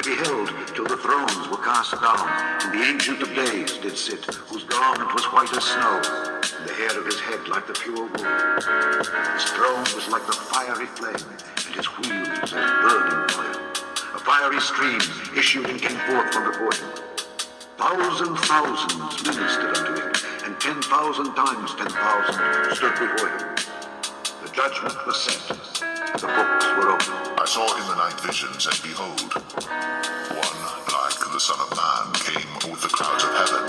beheld till the thrones were cast down, and the Ancient of Days did sit, whose garment was white as snow, and the hair of his head like the pure wool. His throne was like the fiery flame, and his wheels as burning oil. A fiery stream issued and came forth from before him. Thousands ministered unto him, and 10,000 times 10,000 stood before him. The judgment was set, the books were opened. I saw in the night visions, and behold, one like the Son of Man came with the clouds of heaven,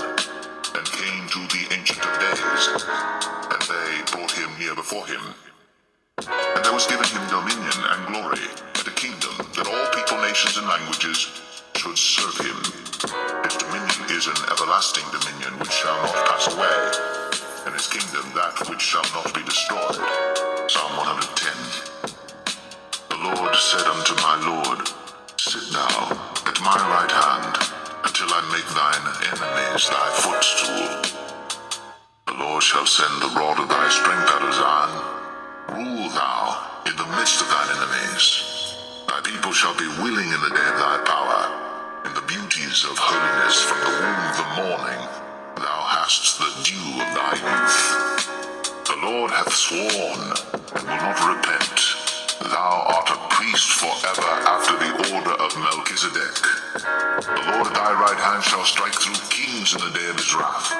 and came to the Ancient of Days, and they brought him near before him. And there was given him dominion and glory, and a kingdom, that all people, nations, and languages should serve him. His dominion is an everlasting dominion which shall not pass away, and his kingdom that which shall not be destroyed. Psalm 110. The Lord said unto my Lord, Sit thou at my right hand, until I make thine enemies thy footstool. The Lord shall send the rod of thy strength out of Zion. Rule thou in the midst of thine enemies. Thy people shall be willing in the day of thy power. In the beauties of holiness from the womb of the morning, thou hast the dew of thy youth. The Lord hath sworn, and will not repent. Thou art a priest forever after the order of Melchizedek. The Lord at thy right hand shall strike through kings in the day of his wrath.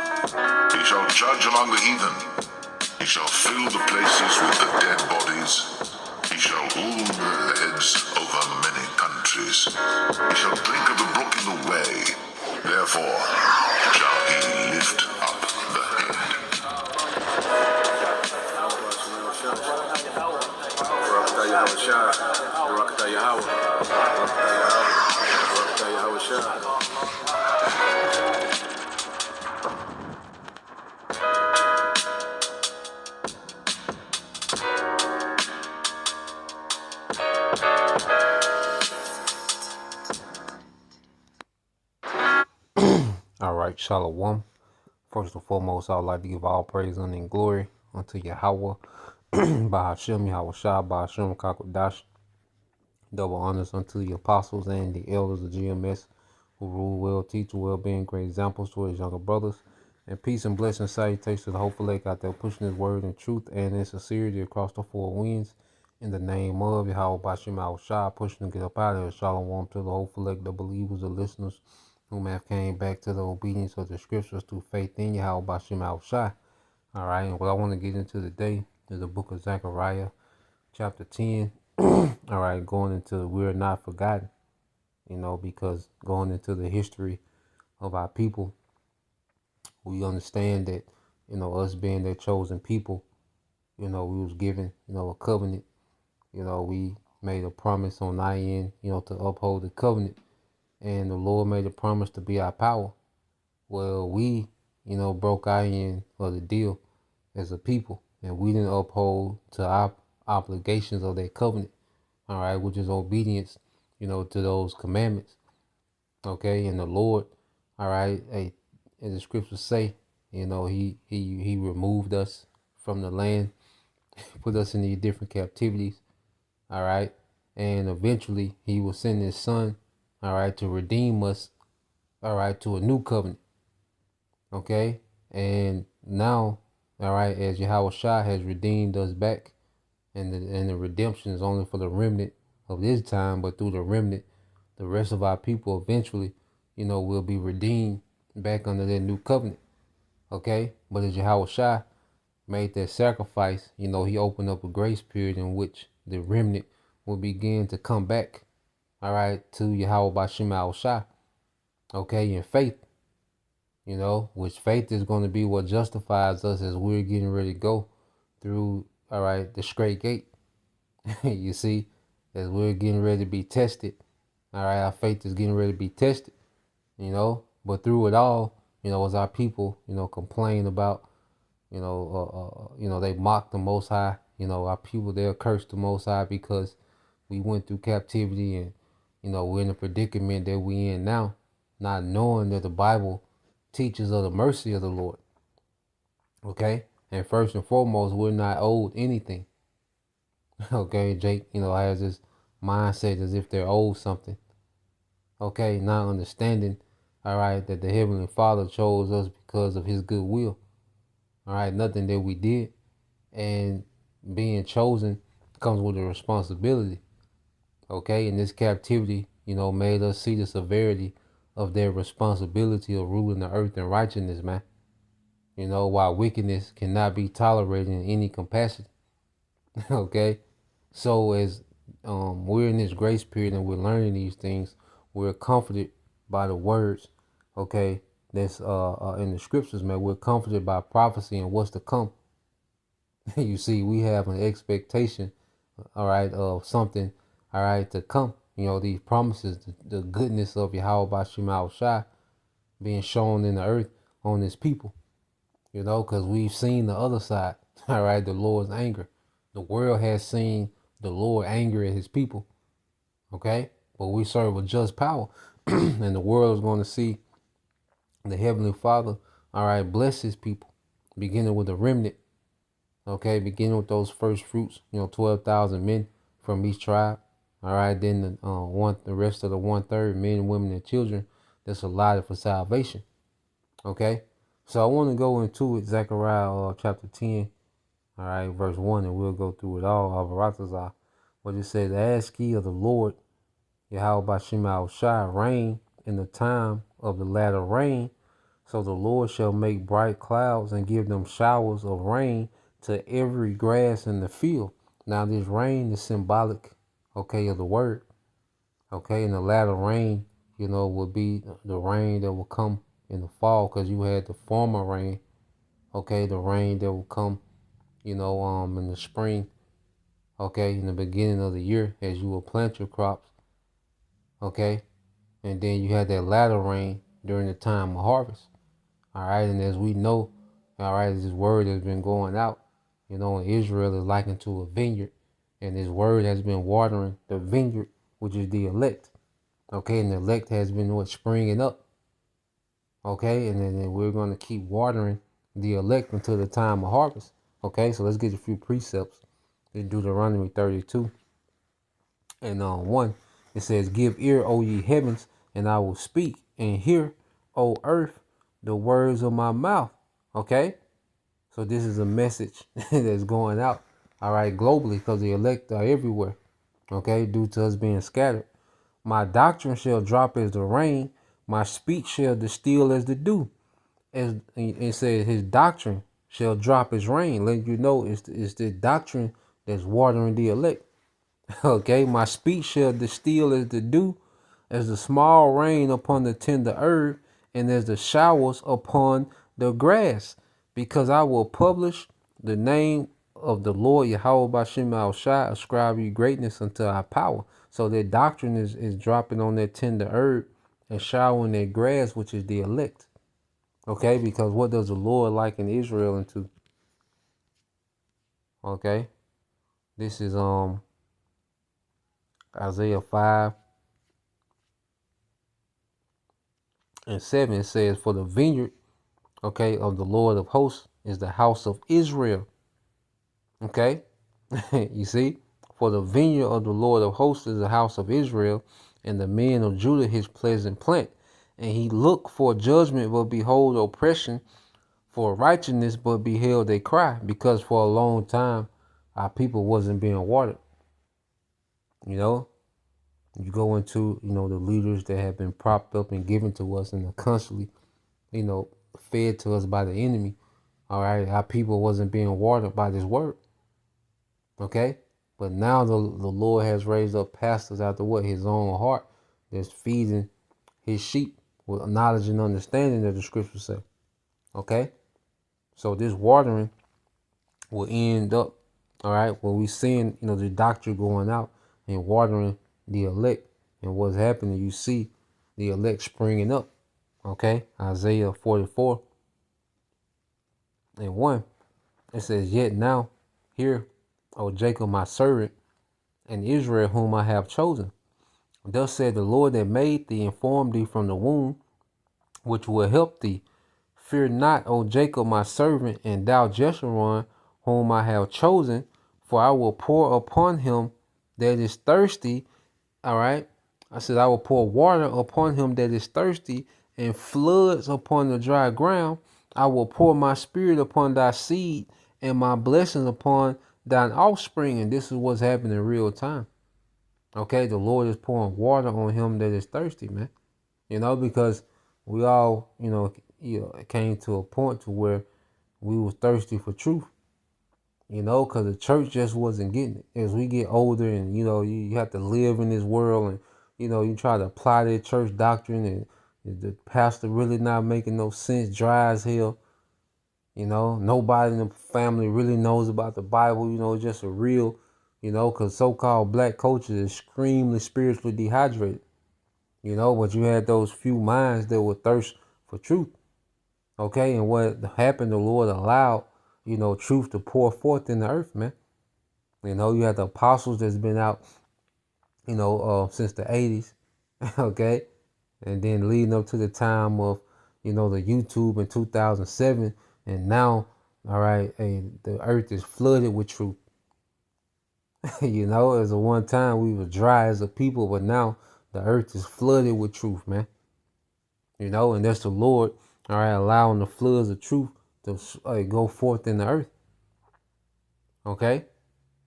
He shall judge among the heathen. He shall fill the places with the dead bodies. He shall rule the heads over many countries. He shall drink of the brook in the way. Therefore shall he lift up the head. All right, Shalom. First and foremost, I would like to give all praise and glory unto Yahweh, Bahashem, Yahweh Shah, Bahashem, Kakwadash. Double honors unto the apostles and the elders of GMS who rule well, teach well, being great examples to his younger brothers. And peace and blessing salutations to the hopeful lake out there pushing his word in truth and in sincerity across the four winds. In the name of Yahweh Bahashem, Yahweh Shah, pushing to get up out of here. Shalom to the hopeful lake, the believers, the listeners, whom have came back to the obedience of the scriptures through faith in Yahweh Bahashem, Yahweh Shah. All right, and what I want to get into today is the book of Zechariah, chapter 10. All right, going into we're not forgotten, because going into the history of our people, we understand that, us being their chosen people, we was given, a covenant. We made a promise on our end, to uphold the covenant. And the Lord made a promise to be our power. Well, we, broke our end of the deal as a people, and we didn't uphold to our obligations of that covenant, all right, which is obedience, to those commandments, okay? And the Lord, all right, as the scriptures say, he removed us from the land, put us in these different captivities, all right, and eventually he will send his son, all right, to redeem us, all right, to a new covenant, okay? And now, all right, as Yahweh Shah has redeemed us back, and the redemption is only for the remnant of this time, but through the remnant, the rest of our people eventually, will be redeemed back under that new covenant, okay? But as Yahweh Shah made that sacrifice, he opened up a grace period in which the remnant will begin to come back, all right, to Yahweh Bahashem Yahweh Shah, okay, in faith, which faith is going to be what justifies us as we're getting ready to go through, all right, the straight gate. You see, as we're getting ready to be tested, all right, our faith is getting ready to be tested, but through it all, as our people, complain about, they mock the Most High, our people, they'll curse the Most High because we went through captivity and, we're in a predicament that we in now, not knowing that the Bible teaches of the mercy of the Lord. Okay? And first and foremost, we're not owed anything. Okay, Jake, has this mindset as if they're owed something. Okay, not understanding, all right, that the Heavenly Father chose us because of his good will. All right, nothing that we did. And being chosen comes with a responsibility. Okay, and this captivity, made us see the severity of their responsibility of ruling the earth in righteousness, man. While wickedness cannot be tolerated in any capacity. Okay, so as we're in this grace period and we're learning these things, we're comforted by the words, okay, that's in the scriptures, man. We're comforted by prophecy and what's to come. You see, we have an expectation, all right, of something, all right, to come. These promises, the goodness of Yahweh Bashim Shai being shown in the earth on his people, because we've seen the other side, all right, the Lord's anger. The world has seen the Lord anger at his people, okay? But we serve a just power, and the world is going to see the Heavenly Father, all right, bless his people, beginning with a remnant, okay, beginning with those first fruits, 12,000 men from each tribe, all right, then the rest of the 1/3, men, women, and children, that's allotted for salvation, okay? So I want to go into it, Zechariah chapter 10, all right, verse 1, and we'll go through it all. Avaratazah. What it says, ask ye of the Lord, Yahweh Bashim Shai, rain in the time of the latter rain. So the Lord shall make bright clouds and give them showers of rain to every grass in the field. Now this rain is symbolic, okay, of the word. Okay, and the latter rain, will be the rain that will come in the fall, because you had the former rain, okay, the rain that will come in the spring, okay, in the beginning of the year as you will plant your crops, okay, and then you had that latter rain during the time of harvest, all right, and as we know, all right, this word has been going out, Israel is likened to a vineyard, and this word has been watering the vineyard, which is the elect, okay, and the elect has been springing up, okay, and then we're going to keep watering the elect until the time of harvest, okay, so let's get a few precepts. In Deuteronomy 32 and 1, it says, give ear, O ye heavens, and I will speak, and hear, O earth, the words of my mouth. Okay, so this is a message that's going out, all right, globally, because the elect are everywhere, okay, due to us being scattered. My doctrine shall drop as the rain, my speech shall distill as the dew. As it says, his doctrine shall drop as rain. Let you know it's the doctrine that's watering the elect. Okay, my speech shall distill as the dew, as the small rain upon the tender herb, and as the showers upon the grass, because I will publish the name of the Lord Yahweh Bashim Al Shai, ascribe you greatness unto our power. So that doctrine is dropping on that tender herb and showering that grass, which is the elect. Okay, because what does the Lord liken Israel into? Okay, this is Isaiah 5 and 7. It says, for the vineyard, okay, of the Lord of hosts is the house of Israel. Okay, you see, for the vineyard of the Lord of hosts is the house of Israel, and the men of Judah his pleasant plant. And he looked for judgment, but behold oppression, for righteousness, but beheld they cry, because for a long time our people wasn't being watered. You go into, the leaders that have been propped up and given to us and are constantly, fed to us by the enemy. All right, our people wasn't being watered by this word. Okay, but now the Lord has raised up pastors after what his own heart, that's feeding his sheep with knowledge and understanding that the scriptures say. Okay, so this watering will end up, all right, when we seeing, the doctrine going out and watering the elect, and what's happening, you see the elect springing up. Okay, Isaiah 44 and 1, it says, yet now hear, O Jacob my servant, and Israel whom I have chosen. Thus said the Lord that made thee and formed thee from the womb, which will help thee. Fear not, O Jacob my servant, and thou Jeshurun, whom I have chosen, for I will pour upon him that is thirsty, all right, I said, I will pour water upon him that is thirsty, and floods upon the dry ground. I will pour my spirit upon thy seed, and my blessings upon thine offspring. And this is what's happening in real time. Okay, the Lord is pouring water on him that is thirsty, man. Because we all, came to a point to where we was thirsty for truth. Because the church just wasn't getting it. As we get older and, you have to live in this world and, you try to apply that church doctrine and the pastor really not making no sense, dry as hell. Nobody in the family really knows about the Bible, just a real, because so-called black culture is extremely spiritually dehydrated, but you had those few minds that would thirst for truth. Okay, and what happened, the Lord allowed, truth to pour forth in the earth, man. You had the apostles that's been out, since the 80s, okay? And then leading up to the time of, the YouTube in 2007. And now, all right, the earth is flooded with truth. As a one time we were dry as a people, but now the earth is flooded with truth, man. And that's the Lord, all right, allowing the floods of truth to go forth in the earth. Okay?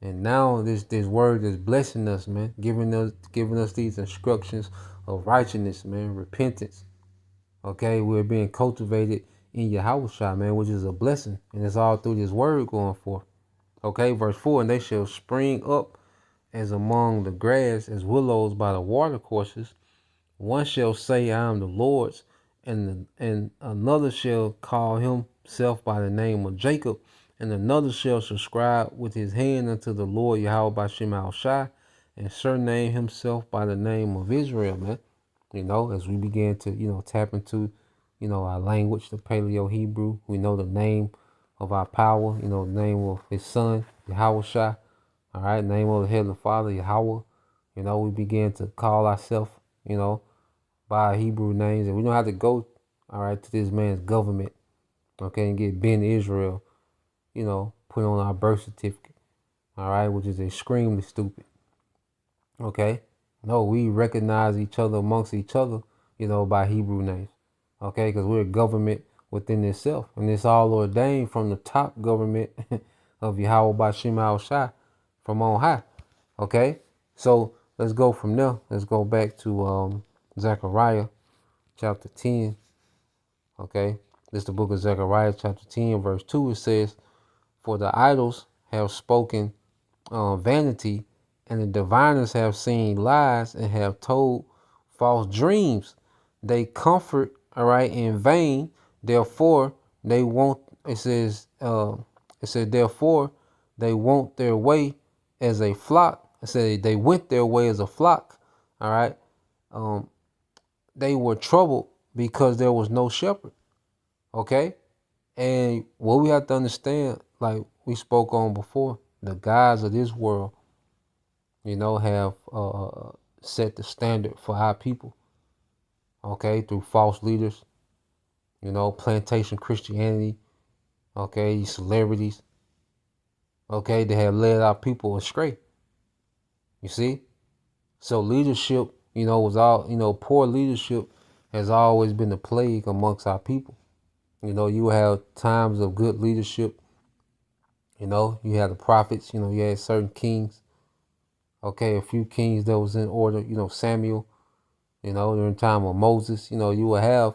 And now this word is blessing us, man, giving us these instructions of righteousness, man, repentance. Okay, we're being cultivated in Yahushua, man, which is a blessing, and it's all through this word going forth. Okay, verse 4, and they shall spring up as among the grass, as willows by the watercourses. One shall say, I am the Lord's, and another shall call himself by the name of Jacob, and another shall subscribe with his hand unto the Lord Yahweh by Shem Shai, and surname himself by the name of Israel, man. As we begin to, tap into, our language, the Paleo Hebrew, we know the name of our power, the name of his son, Yahweh Shai, all right, name of the Heavenly Father, Yahweh. We begin to call ourselves, by Hebrew names, and we don't have to go, all right, to this man's government, okay, and get Ben Israel, put on our birth certificate, all right, which is extremely stupid, okay. No, we recognize each other amongst each other, by Hebrew names, okay, because we're a government within itself, and it's all ordained from the top government of Yahweh by Shem Shai from on high, okay. So let's go from there. Let's go back to Zechariah chapter 10. Okay. This is the book of Zechariah chapter 10, verse 2. It says, for the idols have spoken vanity, and the diviners have seen lies and have told false dreams. They comfort, all right, in vain. Therefore, they won't, it says, therefore, they won't their way as a flock. It said they went their way as a flock. All right. They were troubled because there was no shepherd. Okay. And what we have to understand, like we spoke on before, the gods of this world, have set the standard for our people. Okay. Through false leaders, plantation Christianity. Okay. These celebrities. Okay. They have led our people astray. You see? So leadership, was all, poor leadership has always been a plague amongst our people. You have times of good leadership. You had the prophets, you had certain kings. Okay, a few kings that was in order, Samuel, during the time of Moses, you will have,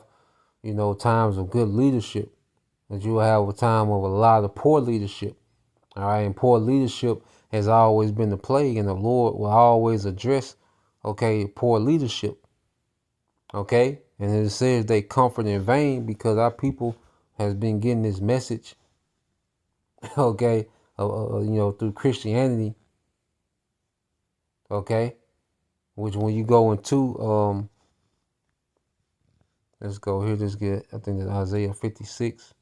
times of good leadership. But you will have a time of a lot of poor leadership. All right, and poor leadership has always been the plague, and the Lord will always address, okay, poor leadership. Okay, and it says they comfort in vain because our people has been getting this message, okay, through Christianity. Okay, which when you go into let's go here. Let's get, I think it's Isaiah 56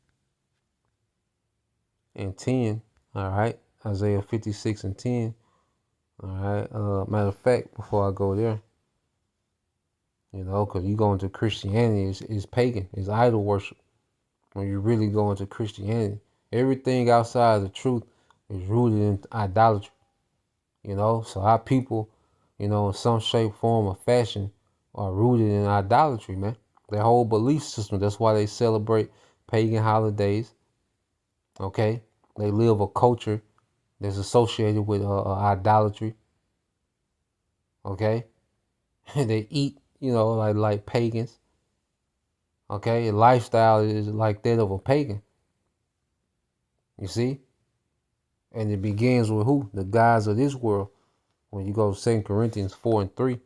and 10. All right, Isaiah 56 and 10. All right. Matter of fact, before I go there, because you go into Christianity, it's pagan, it's idol worship. When you really go into Christianity, everything outside of the truth is rooted in idolatry. So our people, in some shape, form, or fashion, are rooted in idolatry, man. Their whole belief system. That's why they celebrate pagan holidays. Okay, they live a culture that's associated with idolatry. Okay, they eat, like pagans. Okay, lifestyle is like that of a pagan. You see, and it begins with who? The gods of this world. When you go to 2 Corinthians 4:3,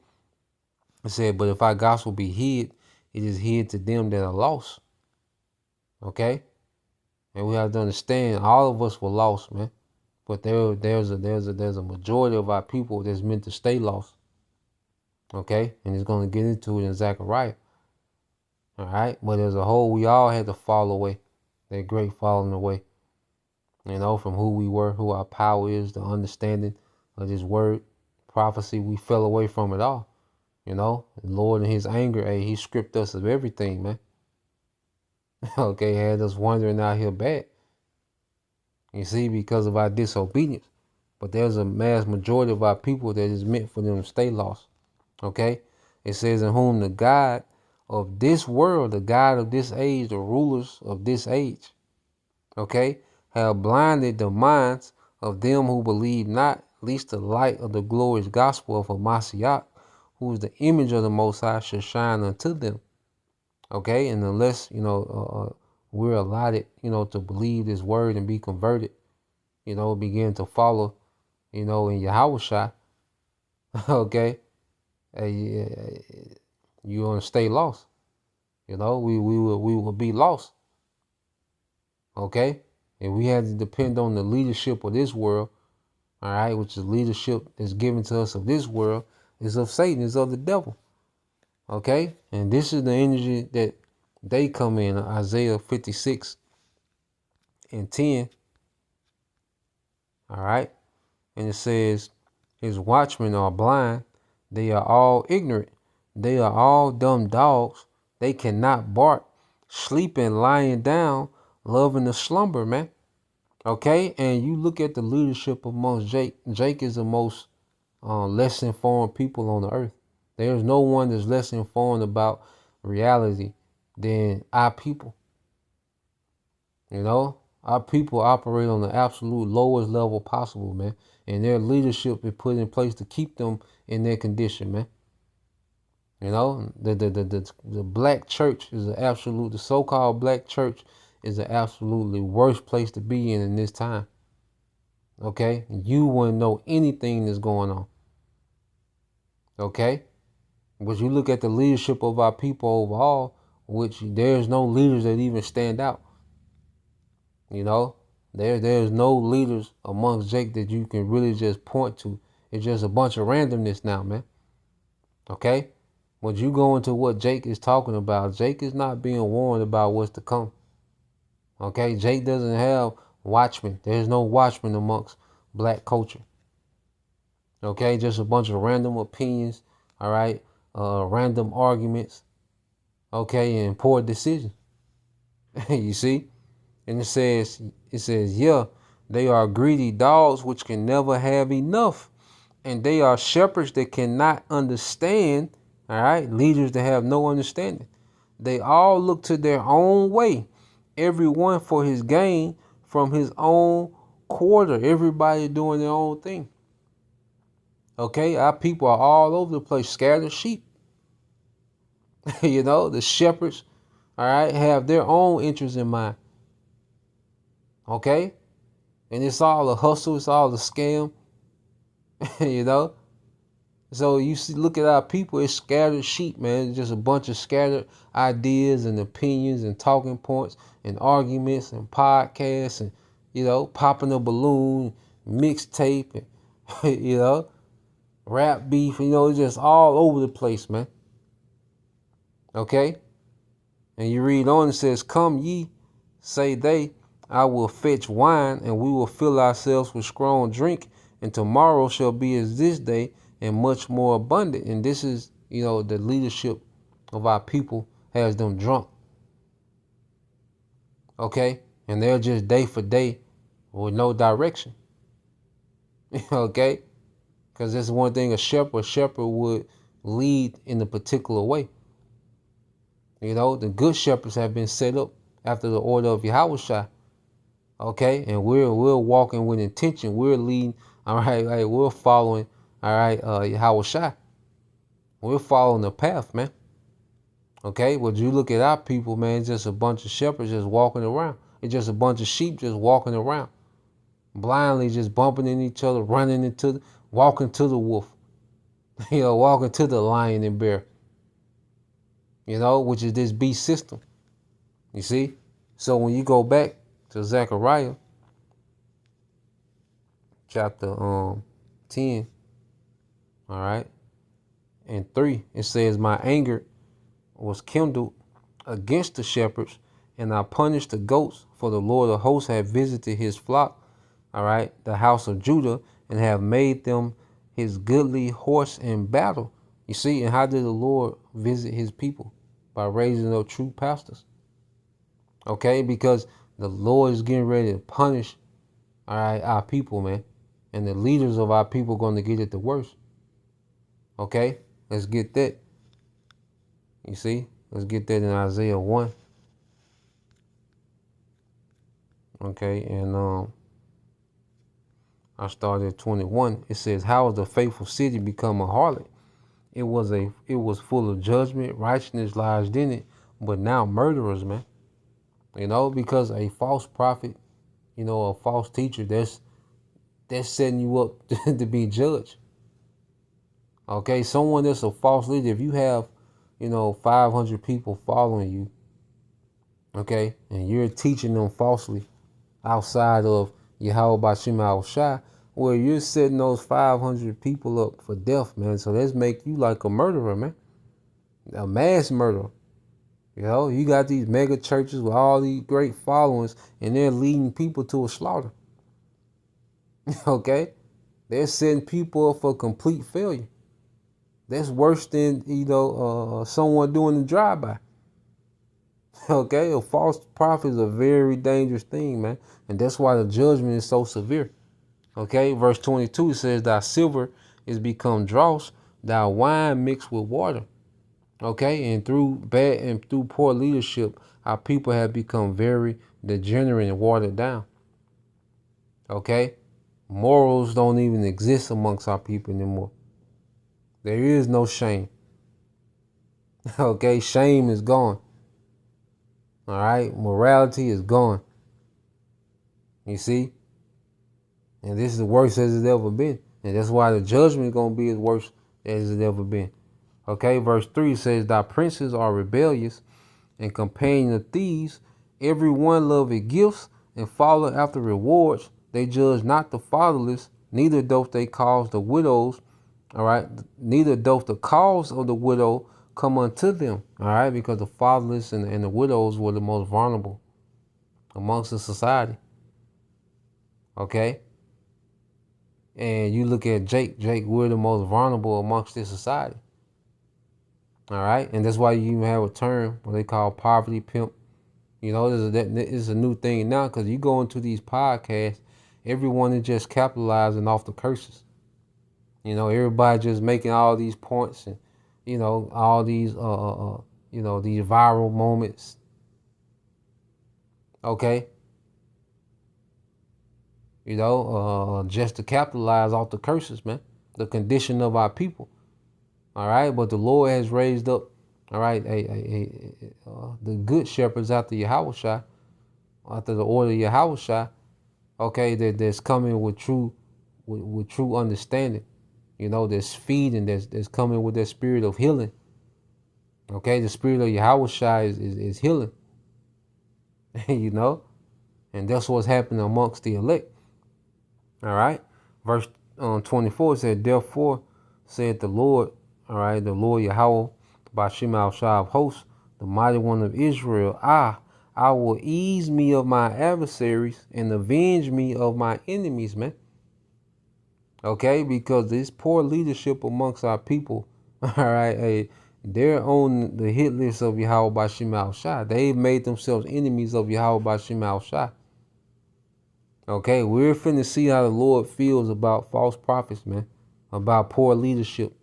it said, "But if our gospel be hid, it is hid to them that are lost." Okay, and we have to understand all of us were lost, man. But there's a majority of our people that's meant to stay lost. Okay, and it's going to get into it in Zechariah. All right, but as a whole, we all had to fall away. That great falling away. From who we were, who our power is, the understanding of this word, prophecy. We fell away from it all. The Lord in His anger, hey, He stripped us of everything, man. Okay, had us wandering out here bad. You see, because of our disobedience. But there's a mass majority of our people that is meant for them to stay lost. Okay? It says, "In whom the God of this world, the God of this age, the rulers of this age, okay, have blinded the minds of them who believe not, lest the light of the glorious gospel of Hamashiach, who is the image of the Most High, should shine unto them." Okay? And unless, we're allotted, to believe this word and be converted, begin to follow, in Yahushua, okay, you're gonna stay lost. We will be lost. Okay, and we had to depend on the leadership of this world. All right, which is leadership that's given to us of this world, is of Satan, is of the devil. Okay, and this is the energy that they come in. Isaiah 56:10. All right, and it says, "His watchmen are blind, they are all ignorant, they are all dumb dogs, they cannot bark, sleeping, lying down, loving to slumber," man. Okay, and you look at the leadership amongst Jake. Jake is the most less informed people on the earth. There's no one that's less informed about reality than our people. Our people operate on the absolute lowest level possible, man. And their leadership is put in place to keep them in their condition, man. The black church is the so-called black church is the absolutely worst place to be in this time. Okay? You wouldn't know anything that's going on. Okay? But you look at the leadership of our people overall, which there's no leaders that even stand out. There's no leaders amongst Jake that you can really just point to. It's just a bunch of randomness now, man. Okay? When you go into what Jake is talking about, Jake is not being warned about what's to come. Okay? Jake doesn't have watchmen. There's no watchmen amongst black culture. Okay? Just a bunch of random opinions, all right? Random arguments, okay, and poor decisions. You see? And it says, yeah, they are greedy dogs which can never have enough. And they are shepherds that cannot understand, all right, leaders that have no understanding. They all look to their own way, everyone for his gain from his own quarter, everybody doing their own thing. Okay, our people are all over the place, scattered sheep. The shepherds, all right, have their own interests in mind. Okay? And it's all a hustle, it's all a scam. So you see, look at our people, it's scattered sheep, man. It's just a bunch of scattered ideas and opinions and talking points and arguments and podcasts and, popping a balloon, mixtape, and, rap beef, it's just all over the place, man. Okay? And you read on, it says, "Come ye, say they, I will fetch wine, and we will fill ourselves with strong drink, and tomorrow shall be as this day, and much more abundant." And this is, the leadership of our people has them drunk. Okay? And they're just day for day with no direction. Okay? Because that's one thing a shepherd would lead in a particular way. You know, the good shepherds have been set up after the order of Yahushua. Okay, and we're walking with intention. We're leading. All right, like we're following. All right, Yahushua. We're following the path, man. Okay, but you look at our people, man. It's just a bunch of shepherds just walking around. It's just a bunch of sheep just walking around, blindly just bumping into each other, running into, walking to the wolf. You know, walking to the lion and bear. You know, which is this beast system. You see? So when you go back to Zechariah chapter 10, all right, and 3, it says, my anger was kindled against the shepherds, and I punished the goats, for the Lord of hosts had visited his flock, all right, the house of Judah, and have made them his goodly horse in battle. You see, and how did the Lord visit his people? By raising up true pastors. Okay, because the Lord is getting ready to punish, all right, our people, man. And the leaders of our people are going to get it the worst. Okay, let's get that. You see, let's get that in Isaiah 1. Okay, and I started at 21. It says, how has the faithful city become a harlot? It was full of judgment, righteousness lies in it, but now murderers, man. You know, because a false prophet, you know, a false teacher, that's setting you up to be judged. Okay, someone that's a false leader, if you have, you know, 500 people following you, okay, and you're teaching them falsely outside of Yahweh Bashim al-Shai, well, you're setting those 500 people up for death, man. So let's make you like a murderer, man. A mass murderer. You know, you got these mega churches with all these great followings, and they're leading people to a slaughter. Okay? They're setting people up for complete failure. That's worse than, you know, someone doing the drive-by. Okay? A false prophet is a very dangerous thing, man. And that's why the judgment is so severe. Okay? Verse 22 says, thy silver is become dross, thy wine mixed with water. Okay, and through poor leadership, our people have become very degenerate and watered down. Okay, morals don't even exist amongst our people anymore. There is no shame. Okay, shame is gone. All right, morality is gone. You see, and this is the worst as it's ever been, and that's why the judgment is gonna be as worse as it's ever been. Okay, verse 3 says, thy princes are rebellious and companion of thieves. Every one loveth gifts and follow after rewards. They judge not the fatherless, neither doth they cause the widows. All right, neither doth the cause of the widow come unto them. All right, because the fatherless and the widows were the most vulnerable amongst the society. Okay, and you look at Jake, we're the most vulnerable amongst this society. All right, and that's why you even have a term what they call poverty pimp. You know, this is a new thing now because you go into these podcasts, everyone is just capitalizing off the curses. You know, everybody just making all these points and, you know, all these, you know, these viral moments. Okay, you know, just to capitalize off the curses, man, the condition of our people. All right, but the Lord has raised up, all right, the good shepherds after Yahushua, after the order of Yahushua, okay, that's coming with true understanding. You know, that's feeding, that's coming with that spirit of healing. Okay, the spirit of Yahushua is healing. You know, and that's what's happening amongst the elect. All right, verse 24 said, therefore said the Lord. All right, the Lord Yahweh, by Shema Shai of hosts, the mighty one of Israel. I will ease me of my adversaries and avenge me of my enemies, man. Okay, because this poor leadership amongst our people, all right, they're on the hit list of Yahweh by Shema Shai. They've made themselves enemies of Yahweh by Shema Shai. Okay, we're finna see how the Lord feels about false prophets, man. about poor leadership.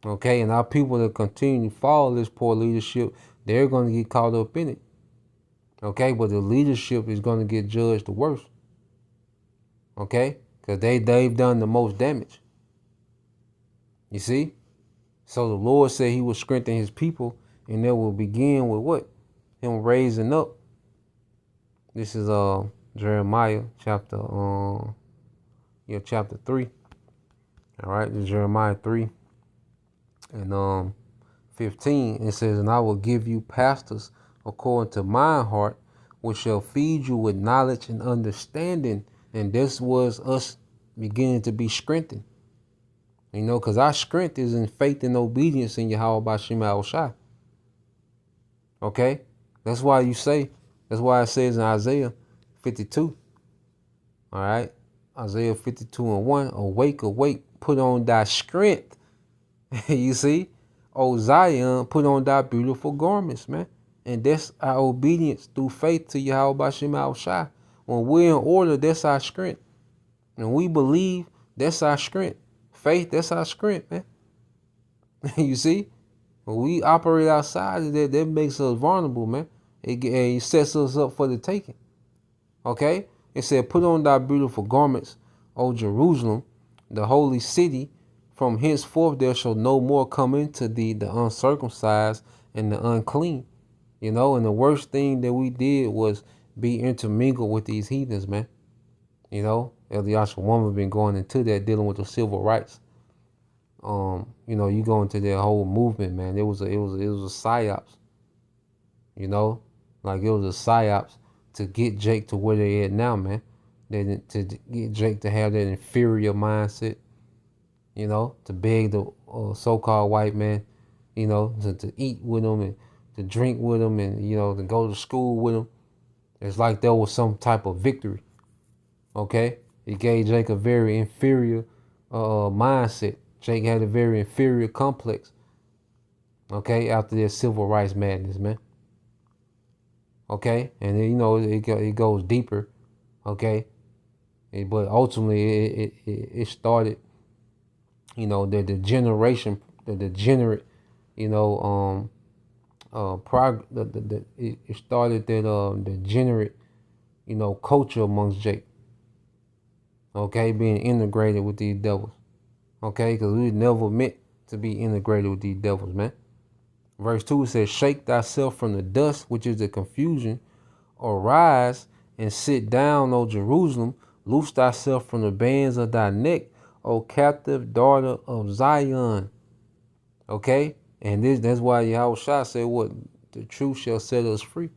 Okay, and our people that continue to follow this poor leadership, they're going to get caught up in it. Okay, but the leadership is going to get judged the worst. Okay, because they've done the most damage. You see? So the Lord said he will strengthen his people, and that will begin with what? Him raising up. This is Jeremiah chapter 3. All right, this is Jeremiah 3 and 15. It says, and I will give you pastors according to my heart, which shall feed you with knowledge and understanding. And this was us beginning to be strengthened. You know, because our strength is in faith and obedience in Yahweh Bashim Al-Shai. Okay? That's why it says in Isaiah 52. All right? Isaiah 52:1. Awake, awake, put on thy strength. You see? O Zion, put on thy beautiful garments, man. And that's our obedience through faith to Yahweh Bashim Al-Shai. When we're in order, that's our strength. And we believe, that's our strength. Faith, that's our strength, man. You see? When we operate outside of that makes us vulnerable, man. It sets us up for the taking. Okay? It said, put on thy beautiful garments, O Jerusalem, the holy city. From henceforth there shall no more come into thee the uncircumcised and the unclean. You know, and the worst thing that we did was be intermingled with these heathens, man. You know, Eliasha woman been going into that, dealing with the civil rights. You know, you go into that whole movement, man. It was a psyops. You know, like it was a psyops to get Jake to where they at now, man. To get Jake to have that inferior mindset. You know, to beg the so-called white man, you know, to eat with them and to drink with them and, you know, to go to school with them. It's like there was some type of victory. Okay? It gave Jake a very inferior mindset. Jake had a very inferior complex. Okay? After their civil rights madness, man. Okay? And then, you know, it goes deeper. Okay? But ultimately, it started, you know, the degenerate, you know, it started that degenerate, you know, culture amongst Jake. Okay, being integrated with these devils. Okay, because we never meant to be integrated with these devils, man. Verse 2 says, shake thyself from the dust, which is the confusion. Arise and sit down, O Jerusalem. Loose thyself from the bands of thy neck, O captive daughter of Zion. Okay? And that's why Yahushua said what? The truth shall set us free.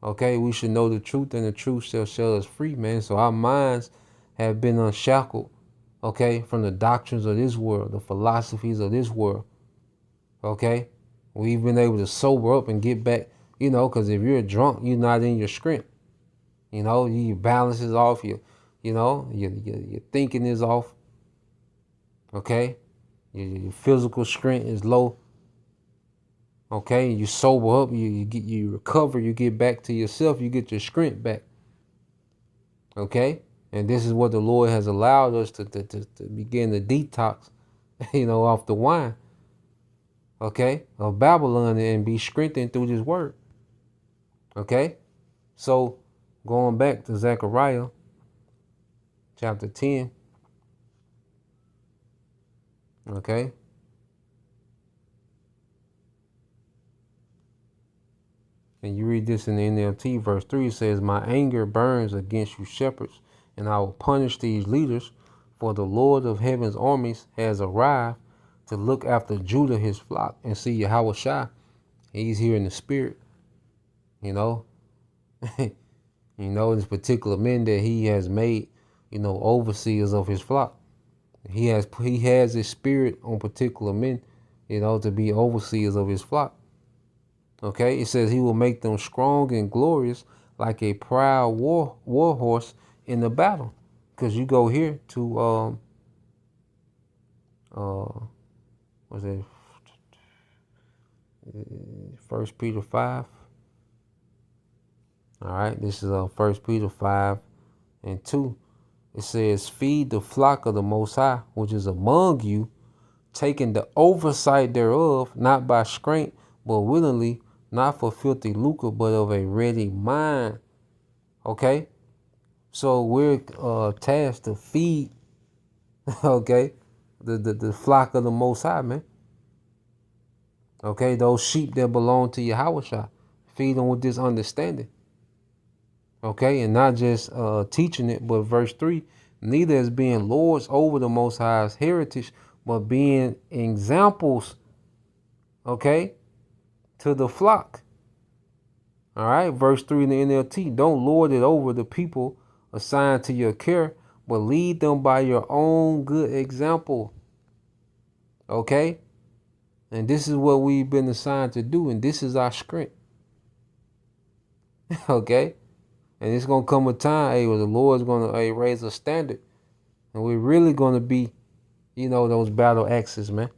Okay? We should know the truth, and the truth shall set us free, man. So our minds have been unshackled, okay, from the doctrines of this world, the philosophies of this world. Okay? We've been able to sober up and get back, you know, because if you're drunk, you're not in your strength. You know, your balance is off, your thinking is off. Okay? Your physical strength is low. Okay? You sober up, you recover, you get back to yourself, you get your strength back. Okay? And this is what the Lord has allowed us to begin to detox, you know, off the wine. Okay? Of Babylon, and be strengthened through this word. Okay? So, going back to Zechariah chapter 10. Okay? And you read this in the NLT, verse 3, it says, my anger burns against you shepherds, and I will punish these leaders, for the Lord of heaven's armies has arrived to look after Judah, his flock, and see Yahweh Shai. He's here in the spirit, you know. You know, this particular men that he has made, you know, overseers of his flock. He has his spirit on particular men, you know, to be overseers of his flock. Okay, it says he will make them strong and glorious like a proud war horse in the battle. Because you go here to what's that? 1 Peter 5. All right, this is 1 Peter 5 and 2. It says, feed the flock of the Most High, which is among you, taking the oversight thereof, not by strength, but willingly, not for filthy lucre, but of a ready mind. Okay? So we're tasked to feed, okay, the flock of the Most High, man. Okay, those sheep that belong to Yahweh. Feed them with this understanding. Okay, and not just teaching it, but verse 3, neither as being lords over the Most High's heritage, but being examples, okay, to the flock. All right, verse 3 in the NLT, don't lord it over the people assigned to your care, but lead them by your own good example. Okay, and this is what we've been assigned to do, and this is our strength. Okay, and it's gonna come a time, hey, where the Lord's gonna raise a standard, and we're really gonna be, those battle axes, man.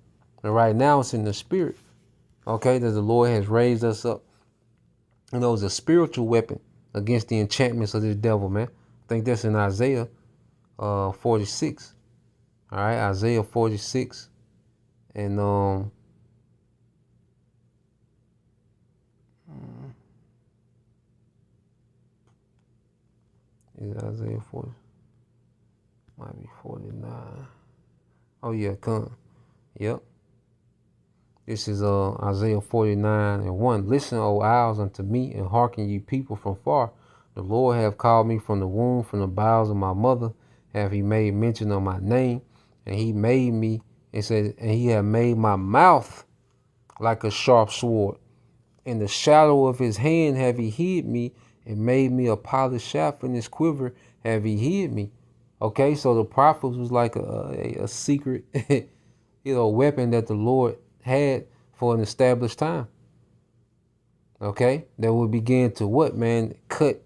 And right now it's in the spirit. Okay, that the Lord has raised us up. It's a spiritual weapon against the enchantments of this devil, man. I think that's in Isaiah 46. All right, Isaiah 46. And is Isaiah 40? Might be 49. Oh yeah, come. Yep. This is Isaiah 49:1. Listen, O isles, unto me, and hearken, ye people from far. The Lord hath called me from the womb, from the bowels of my mother, have he made mention of my name, and he made me, and said, and he hath made my mouth like a sharp sword. In the shadow of his hand have he hid me, and made me a polished shaft in his quiver have he hid me. Okay, so the prophet was like a secret, weapon that the Lord had for an established time. Okay, that would begin to what, man? Cut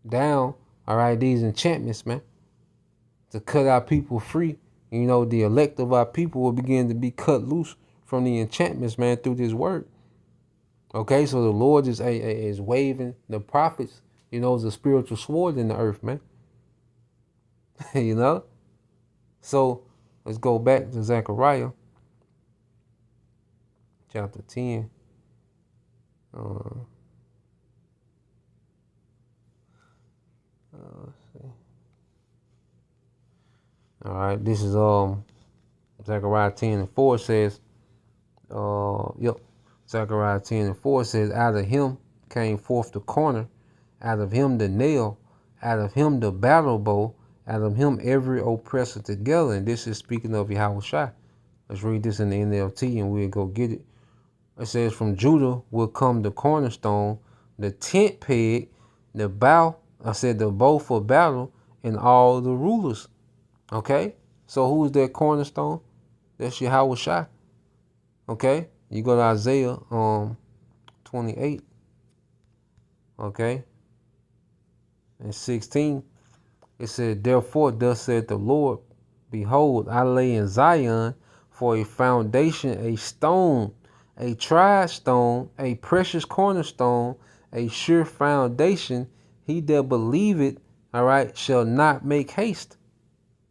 down, all right, these enchantments, man. To cut our people free. The elect of our people will begin to be cut loose from the enchantments, man, through this word. Okay, so the Lord is waving the prophets, as a spiritual sword in the earth, man. So let's go back to Zechariah chapter 10. Let's see. All right, this is Zechariah 10:4 says, Zechariah 10:4 says, out of him came forth the corner, out of him the nail, out of him the battle bow, out of him every oppressor together. And this is speaking of Yahweh. Let's read this in the NLT and we'll go get it. It says, from Judah will come the cornerstone, the tent peg, the bow, the bow for battle, and all the rulers. Okay? So who's that cornerstone? That's Yahweh. Okay? You go to Isaiah 28. Okay? And 16. It said, therefore, thus said the Lord, behold, I lay in Zion for a foundation, a stone, a tried stone, a precious cornerstone, a sure foundation. He that believeth, all right, shall not make haste.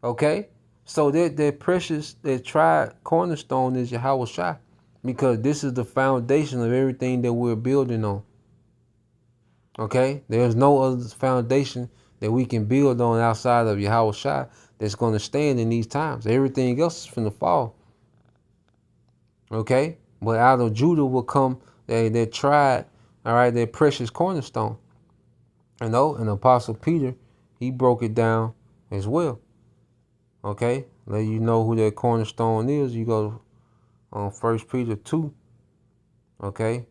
Okay? So that precious, that tried cornerstone is Yahweh, because this is the foundation of everything that we're building on. Okay? There's no other foundation that we can build on outside of Yahweh that's going to stand in these times. Everything else is going to fall. Okay? But out of Judah will come that tried, all right, that precious cornerstone. And Apostle Peter, he broke it down as well. Okay? Let you know who that cornerstone is. You go on 1 Peter 2. Okay?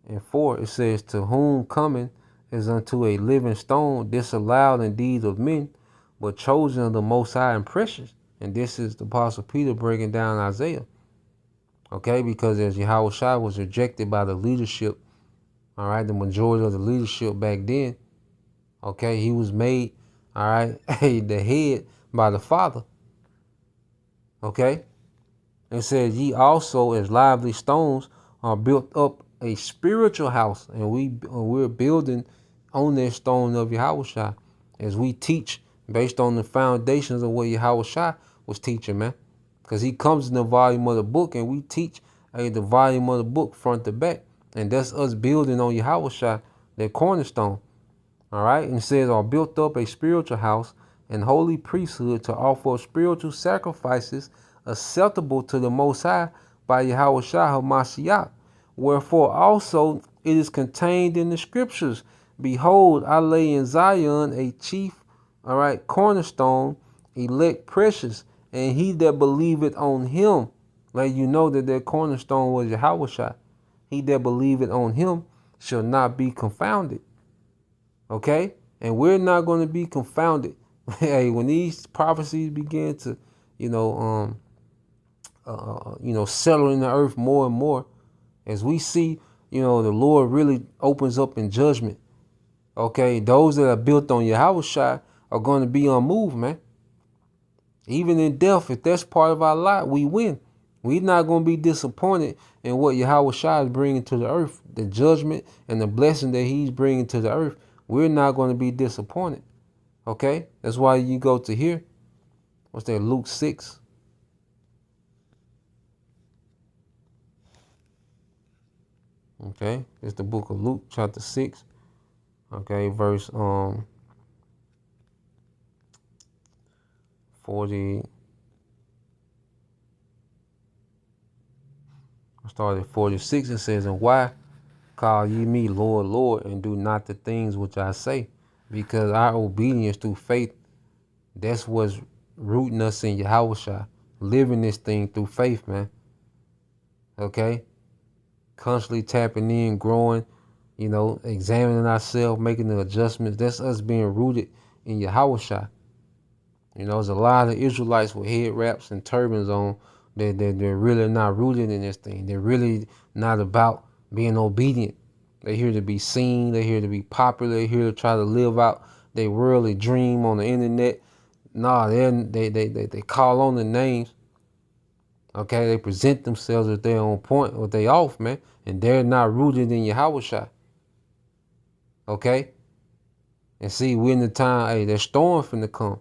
And 4, it says, to whom coming is unto a living stone, disallowed indeed of men, but chosen of the Most High and precious. And this is the Apostle Peter breaking down Isaiah. Okay, because as Yahweh was rejected by the leadership, all right, the majority of the leadership back then, okay, he was made, all right, the head by the Father. Okay, it says, ye also as lively stones are built up a spiritual house, and we're building on that stone of Yahushua as we teach based on the foundations of what Yahushua was teaching, man. Because he comes in the volume of the book and we teach the volume of the book front to back. And that's us building on Yahushua, that cornerstone. All right. And it says, are built up a spiritual house and holy priesthood to offer spiritual sacrifices acceptable to the Most High by Yahushua HaMashiach. Wherefore also it is contained in the scriptures. Behold, I lay in Zion a chief, all right, cornerstone, elect precious, and he that believeth on him, let you know that that cornerstone was Yahushua. He that believeth on him shall not be confounded. Okay? And we're not going to be confounded. Hey, when these prophecies begin to, settle in the earth more and more, as we see, the Lord really opens up in judgment. Okay, those that are built on Yahushua are going to be unmoved, man. Even in death, if that's part of our lot, we win. We're not going to be disappointed in what Yahushua is bringing to the earth, the judgment and the blessing that he's bringing to the earth. We're not going to be disappointed. Okay, that's why you go to here. What's that? Luke 6. Okay, it's the book of Luke, chapter 6. Okay, verse 40. I started at 46. It says, and why call ye me Lord, Lord, and do not the things which I say? Because our obedience through faith, that's what's rooting us in Yahushua. Living this thing through faith, man. Okay? Constantly tapping in, growing, examining ourselves, making the adjustments. That's us being rooted in Yahushua. There's a lot of Israelites with head wraps and turbans on. They're really not rooted in this thing. They're really not about being obedient. They're here to be seen. They're here to be popular. They're here to try to live out their worldly dream on the internet. Nah, they call on the names. Okay, they present themselves as they're on point or they off, man. And they're not rooted in Yahushua. Okay? And see, we're in the time, hey, there's storm finna come.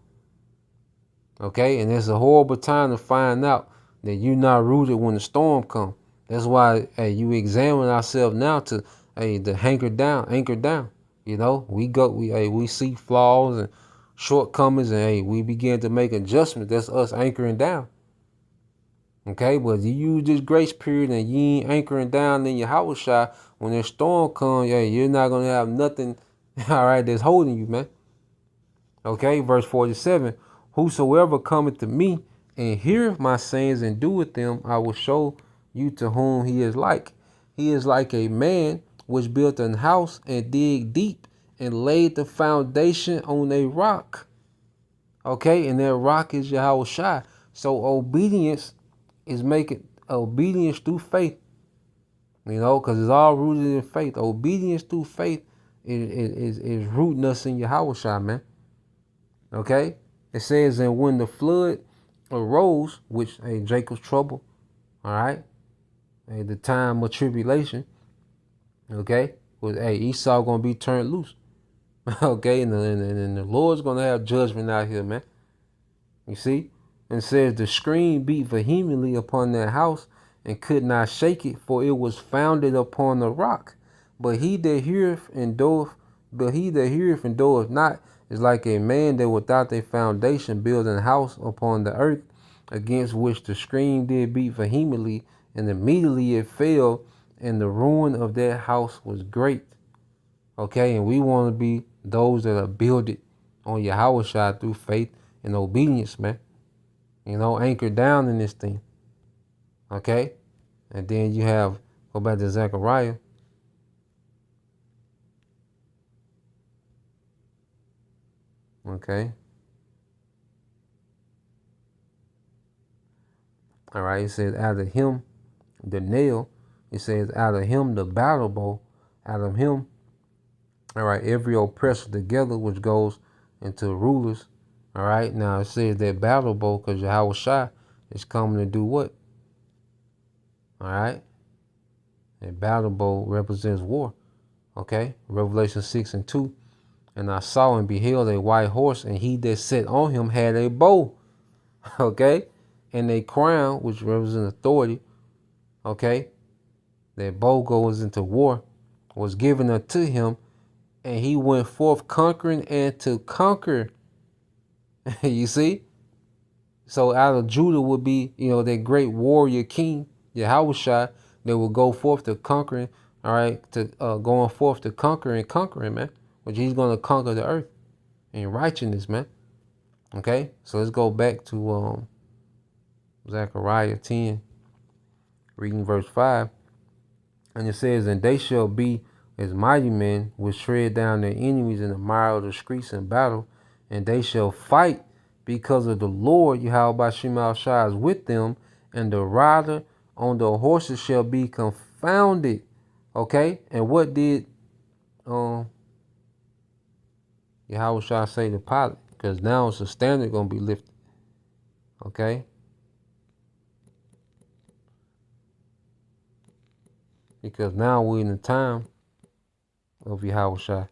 Okay? And it's a horrible time to find out that you're not rooted when the storm comes. That's why, hey, you examine ourselves now to, hey, to anchor down. We see flaws and shortcomings, and hey, we begin to make adjustments. That's us anchoring down. Okay, but you use this grace period and you ain't anchoring down in your house shot, when the storm comes, yeah, you're not gonna have nothing, all right, that's holding you, man. Okay, verse 47. Whosoever cometh to me and heareth my sayings and doeth them, I will show you to whom he is like. He is like a man which built an house and dig deep and laid the foundation on a rock. Okay, and that rock is Yahushua. So obedience is making obedience through faith, because it's all rooted in faith. Obedience through faith is rooting us in Yahushua, man. Okay, it says, and when the flood arose, which Jacob's trouble, all right, the time of tribulation, okay, was Esau gonna be turned loose, okay, and the Lord's gonna have judgment out here, man. You see. And says the screen beat vehemently upon that house and could not shake it, for it was founded upon a rock. But he that heareth and doeth not is like a man that without a foundation building a house upon the earth, against which the screen did beat vehemently, and immediately it fell, and the ruin of that house was great. Okay, and we want to be those that are builded on Yahushua through faith and obedience, man. Anchored down in this thing. Okay? And then you have, go back to Zechariah. Okay? All right, it says, out of him, the nail. It says, out of him, the battle bow. Out of him, all right, every oppressor together, which goes into rulers. All right, now it says that battle bow because Yahushua is coming to do what? All right? A battle bow represents war. Okay? Revelation 6 and 2. And I saw and beheld a white horse, and he that sat on him had a bow, okay, and a crown, which represents authority, okay. That bow goes into war, was given unto him, and he went forth conquering and to conquer. You see? So out of Judah would be, that great warrior king, Yahushua, that will go forth to conquering, all right, to going forth to conquer and conquering, man. Which he's going to conquer the earth in righteousness, man. Okay? So let's go back to Zechariah 10, reading verse 5. And it says, and they shall be as mighty men which tread down their enemies in the mire of the streets in battle, and they shall fight because of the Lord Yahweh Shema Shai is with them, and the rider on the horses shall be confounded. Okay? And what did Yahweh Shai say to Pilate? Because now it's a standard gonna be lifted. Okay? Because now we're in the time of Yahweh Shai.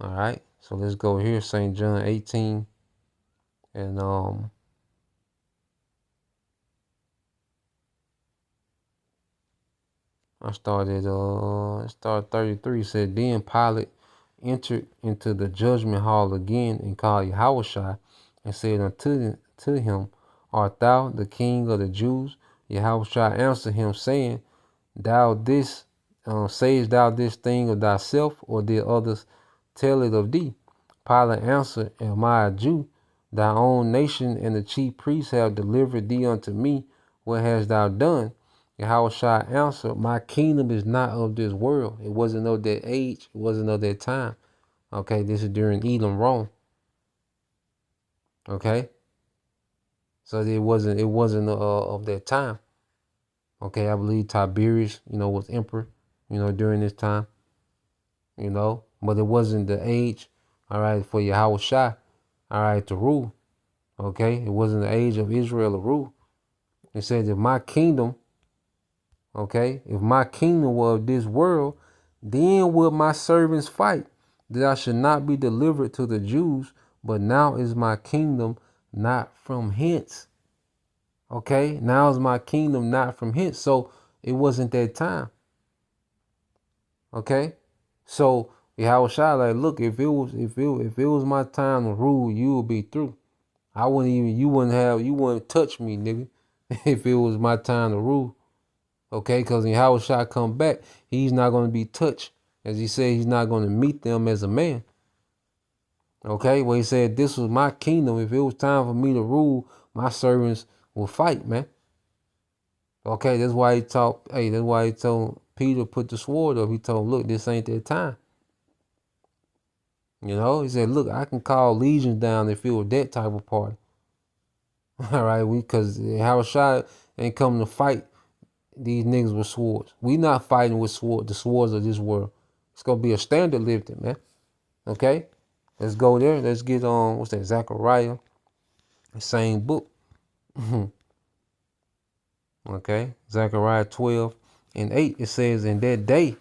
Alright, so let's go here, St. John 18, and I started 33. Said, then Pilate entered into the judgment hall again and called Yahushua and said unto him, art thou the king of the Jews? Yahushua answered him, saying, thou this sayest thou this thing of thyself, or did others tell it of thee? Pilate answered, am I a Jew? Thy own nation and the chief priests have delivered thee unto me. What hast thou done? Yahushua answered, my kingdom is not of this world. It wasn't of that age. It wasn't of that time. Okay, this is during Edom, Rome. Okay, so it wasn't of that time. Okay, I believe Tiberius, was emperor, during this time, but it wasn't the age, all right, for Yahushua, all right, to rule. Okay, it wasn't the age of Israel to rule. It said, if my kingdom, okay, if my kingdom were of this world, then would my servants fight, that I should not be delivered to the Jews. But now is my kingdom not from hence. Okay, now is my kingdom not from hence. So it wasn't that time. Okay, so Yahushua, like, look, if it was my time to rule, you would be through. You wouldn't touch me, nigga, if it was my time to rule. Okay, because when Yahushua come back, he's not going to be touched. As he said, he's not going to meet them as a man. Okay, well, he said, this was my kingdom. If it was time for me to rule, my servants will fight, man. Okay, that's why he told Peter, put the sword up. He told him, look, this ain't that time. He said, look, I can call legions down if it was that type of party. All right, because Yahushua ain't coming to fight these niggas with swords. We not fighting with the swords of this world. It's gonna be a standard lifted, man. Okay? Let's go there. Let's get on what's that? Zechariah. The same book. Okay. Zechariah 12:8. It says, in that day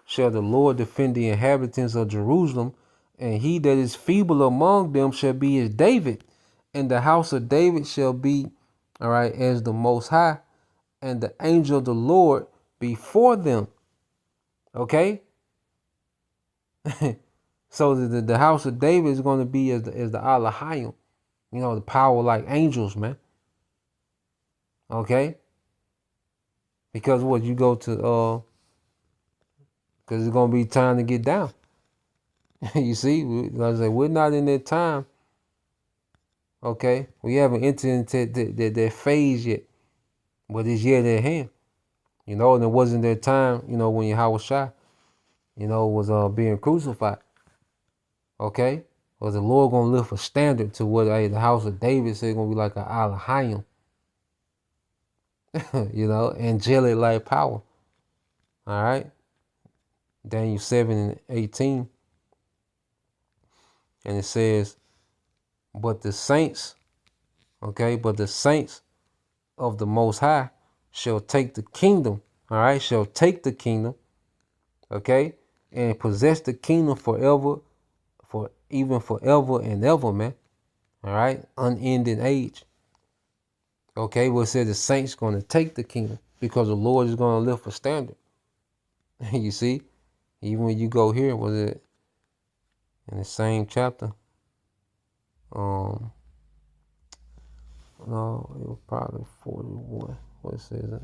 shall the Lord defend the inhabitants of Jerusalem, and he that is feeble among them shall be as David, and the house of David shall be, all right, as the Most High, and the angel of the Lord before them. Okay? So the house of David is going to be as the Alahayim, the power like angels, man. Okay? Because what you go to because it's going to be time to get down. You see, like I say, we're not in that time. Okay? We haven't entered into that phase yet. But it's yet at hand. And it wasn't that time, when Yahushua, was being crucified. Okay? Was the Lord gonna lift a standard to what the house of David said gonna be like an Alahayim? Angelic like power. All right. Daniel 7:18. And it says, but the saints of the Most High shall take the kingdom. All right, shall take the kingdom. Okay, and possess the kingdom forever, for even forever and ever, man. All right, unending age. Okay, well, it says the saints going to take the kingdom because the Lord is going to lift a standard. You see, even when you go here, was it in the same chapter? No, it was probably 41. What it says?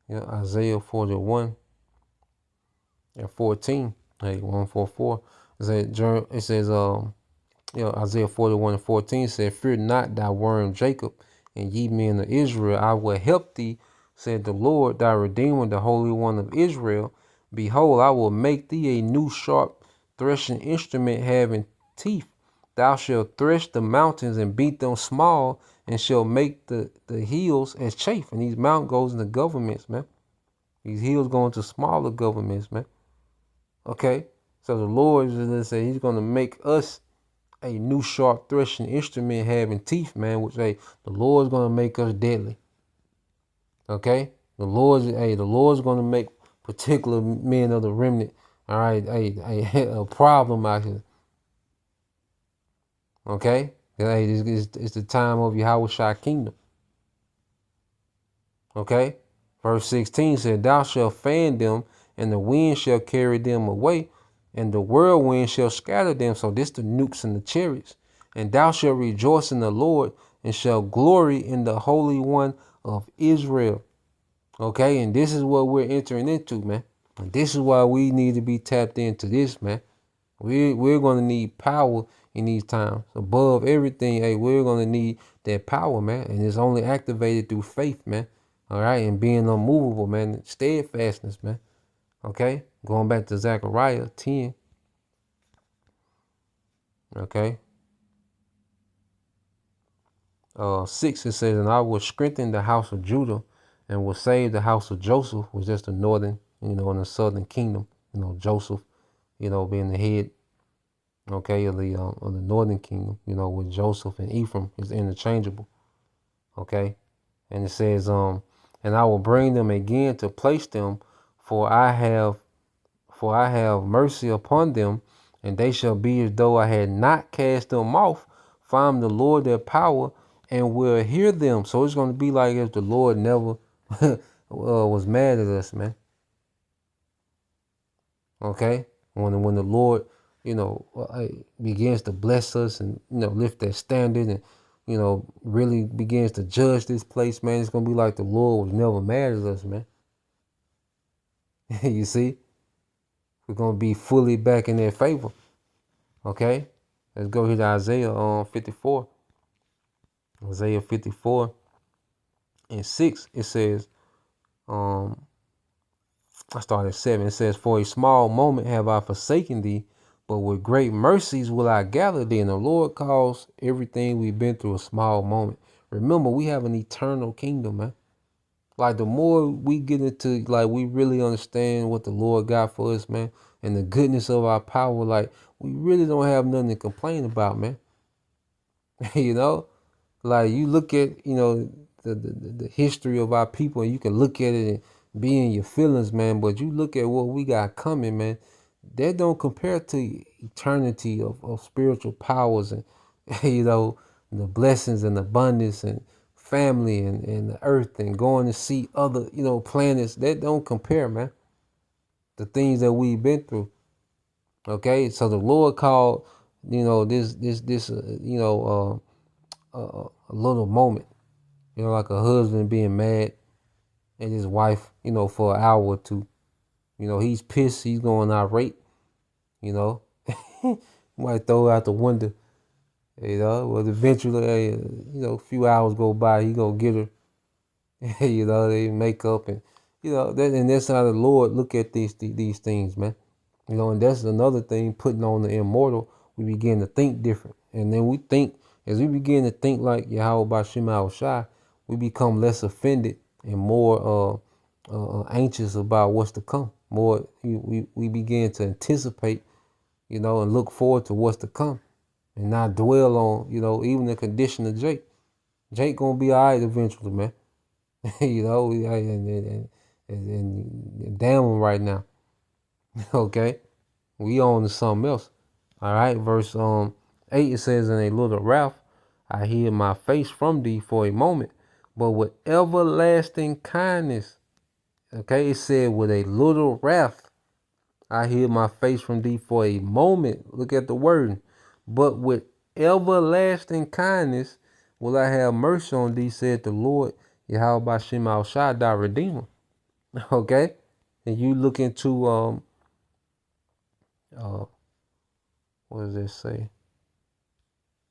Yeah, Isaiah 41 and 14. Hey, 144. It says, Isaiah 41 and 14 said, "Fear not, thy worm Jacob, and ye men of Israel, I will help thee, said the Lord, thy Redeemer, the Holy One of Israel. Behold, I will make thee a new sharp threshing instrument having teeth. Thou shalt thresh the mountains and beat them small, and shall make the hills as chaff." And these mountains goes into governments, man. These hills go into smaller governments, man. Okay? So the Lord is going to say he's going to make us a new sharp threshing instrument having teeth, man, which the Lord's gonna make us deadly. Okay? The Lord's gonna make particular men of the remnant, all right, a problem out here. Okay? Hey, it's the time of Yahweh kingdom. Okay? Verse 16 said, "Thou shalt fan them, and the wind shall carry them away, and the whirlwind shall scatter them." So this the nukes and the chariots. "And thou shalt rejoice in the Lord, and shall glory in the Holy One of Israel." Okay, and this is what we're entering into, man. And this is why we need to be tapped into this, man. We're gonna need power in these times. Above everything, hey, we're gonna need that power, man. And it's only activated through faith, man. All right, and being unmovable, man. Steadfastness, man. Okay, going back to Zechariah 10. Okay. 6, it says, "And I will strengthen the house of Judah, and will save the house of Joseph," which is the northern, and the southern kingdom. Joseph, being the head, okay, of the northern kingdom. With Joseph and Ephraim is interchangeable. Okay, and it says, "And I will bring them again to place them, for I have mercy upon them, and they shall be as though I had not cast them off. For I am the Lord their power, and will hear them." So it's going to be like if the Lord never was mad at us, man. Okay? When the Lord, begins to bless us and, lift that standard and, really begins to judge this place, man, it's going to be like the Lord was never mad at us, man. You see? We're going to be fully back in their favor. Okay? Let's go here to Isaiah 54. Isaiah 54 and 6, it says, I start at 7. It says, "For a small moment have I forsaken thee, but with great mercies will I gather thee." And the Lord calls everything we've been through a small moment. Remember, we have an eternal kingdom, man. Like, the more we get into, like, we really understand what the Lord got for us, man, and the goodness of our power, like, we really don't have nothing to complain about, man. Like, you look at, the history of our people, and you can look at it and be in your feelings, man. But you look at what we got coming, man. That don't compare to eternity of spiritual powers and, the blessings and abundance and family and the earth and going to see other, planets. That don't compare, man. The things that we've been through. Okay, so the Lord called, this, a little moment, like a husband being mad at his wife, for an hour or two. He's pissed, he's going irate, might throw it out the window, but eventually, a few hours go by, he gonna get her, they make up and, and that's how the Lord look at these things, man. And that's another thing, putting on the immortal, we begin to think different. And then as we begin to think like Yahweh Bashim Shai, we become less offended and more anxious about what's to come. More, we begin to anticipate, and look forward to what's to come. And not dwell on, even the condition of Jake. Jake gonna be all right eventually, man. You know, and damn 'em right now. Okay, we on to something else. All right, verse 8, it says, "In a little wrath I hid my face from thee for a moment, but with everlasting kindness." Okay, it said, "With a little wrath I hid my face from thee for a moment." Look at the word. "But with everlasting kindness will I have mercy on thee, said the Lord, Yahweh Bashem Al Shaddai, Redeemer." Okay, and you look into uh what does it say?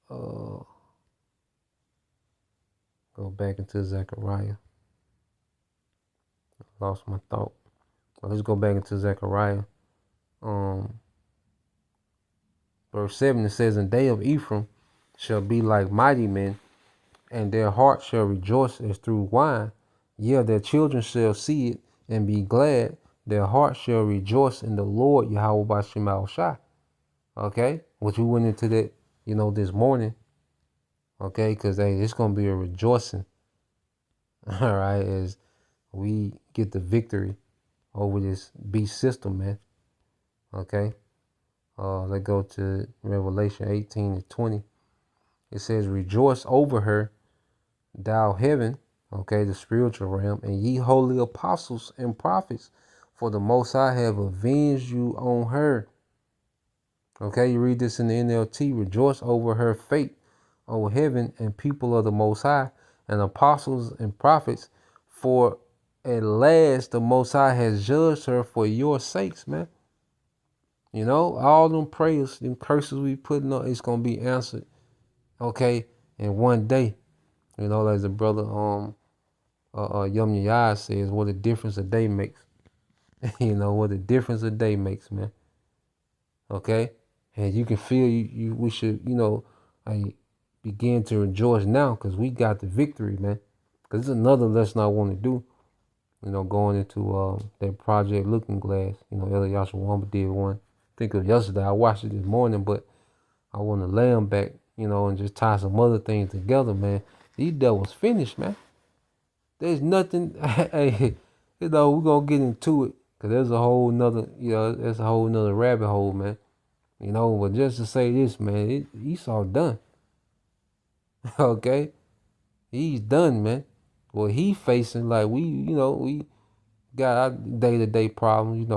Uh, go back into Zechariah. Lost my thought. Well, let's go back into Zechariah. Um, verse 7, it says, "And they of Ephraim shall be like mighty men, and their heart shall rejoice as through wine. Yea, their children shall see it and be glad. Their heart shall rejoice in the Lord Yahweh Bashem Al Shai." Okay, which we went into that, this morning. Okay, because hey, it's gonna be a rejoicing. All right, as we get the victory over this beast system, man. Okay. Let's go to Revelation 18:20. It says, "Rejoice over her, thou heaven," okay, the spiritual realm, "and ye holy apostles and prophets, for the Most High have avenged you on her." Okay, you read this in the NLT. "Rejoice over her fate, O heaven and people of the Most High, and apostles and prophets, for at last the Most High has judged her for your sakes," man. All them prayers, them curses we putting up, it's gonna be answered. Okay, in one day. As the brother Yum Yah says, what a difference a day makes. What a difference a day makes, man. Okay, and you can feel we should I begin to rejoice now because we got the victory, man. Because it's another lesson I want to do. Going into that Project Looking Glass. Eliashua Wamba did one. I think it was yesterday. I watched it this morning, but I want to lay them back, and just tie some other things together, man. These devils finished, man. There's nothing. Hey, we're gonna get into it because there's a whole nother, there's a whole nother rabbit hole, man. But just to say this, man, Esau done. Okay, he's done, man. Well, he facing like we got our day-to-day problems,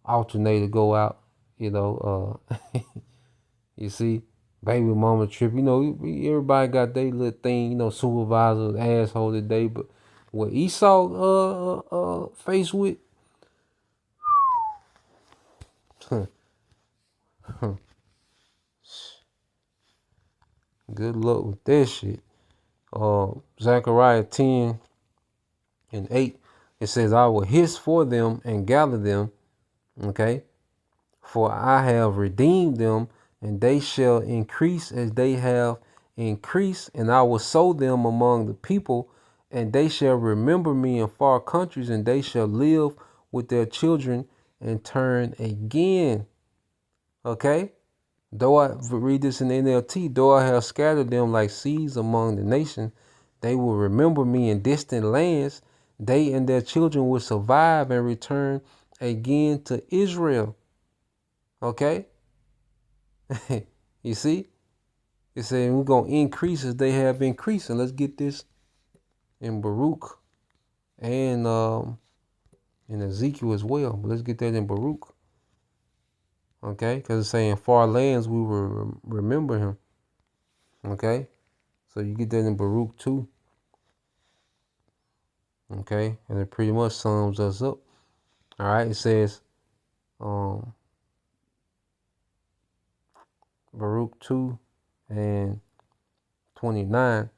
alternator go out, you see, baby mama trip, everybody got their little thing, supervisor, asshole today, but what Esau faced with, good luck with that shit. Zechariah 10:8, it says, "I will hiss for them and gather them," okay, "for I have redeemed them, and they shall increase as they have increased, and I will sow them among the people, and they shall remember me in far countries, and they shall live with their children and turn again." Okay? Though I read this in the NLT, "Though I have scattered them like seeds among the nations, they will remember me in distant lands. They and their children will survive and return again to Israel." Okay? You see? It's saying we're going to increase as they have increased. And let's get this in Baruch and in Ezekiel as well. But let's get that in Baruch. Okay? Because it's saying far lands we will remember him. Okay? So you get that in Baruch too. Okay? And it pretty much sums us up. All right? It says Baruch 2 and 29.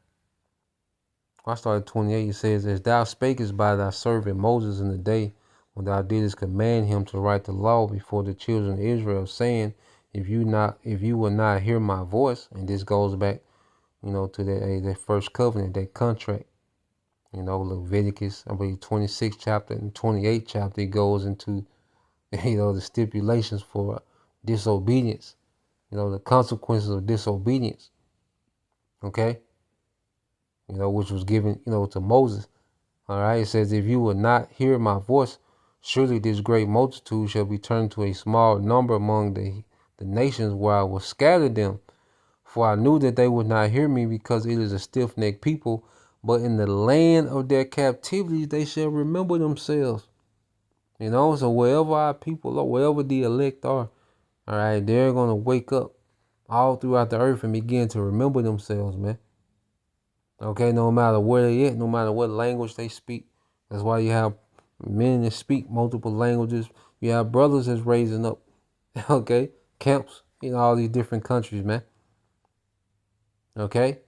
I started 28. It says, "As thou spakest by thy servant Moses in the day when thou didst command him to write the law before the children of Israel, saying, if you will not hear my voice," and this goes back, to that first covenant, that contract, Leviticus, I believe 26th chapter and 28th chapter, it goes into, the stipulations for disobedience, the consequences of disobedience. Okay. Which was given, to Moses. All right, it says, if you will not hear my voice, surely this great multitude shall be turned to a small number among the nations where I will scatter them. For I knew that they would not hear me, because it is a stiff-necked people. But in the land of their captivity they shall remember themselves. You know, so wherever our people are, wherever the elect are, all right, they're going to wake up all throughout the earth and begin to remember themselves, man. Okay, no matter where they at, no matter what language they speak. That's why you have men that speak multiple languages. You have brothers that's raising up, okay, camps in all these different countries, man. Okay,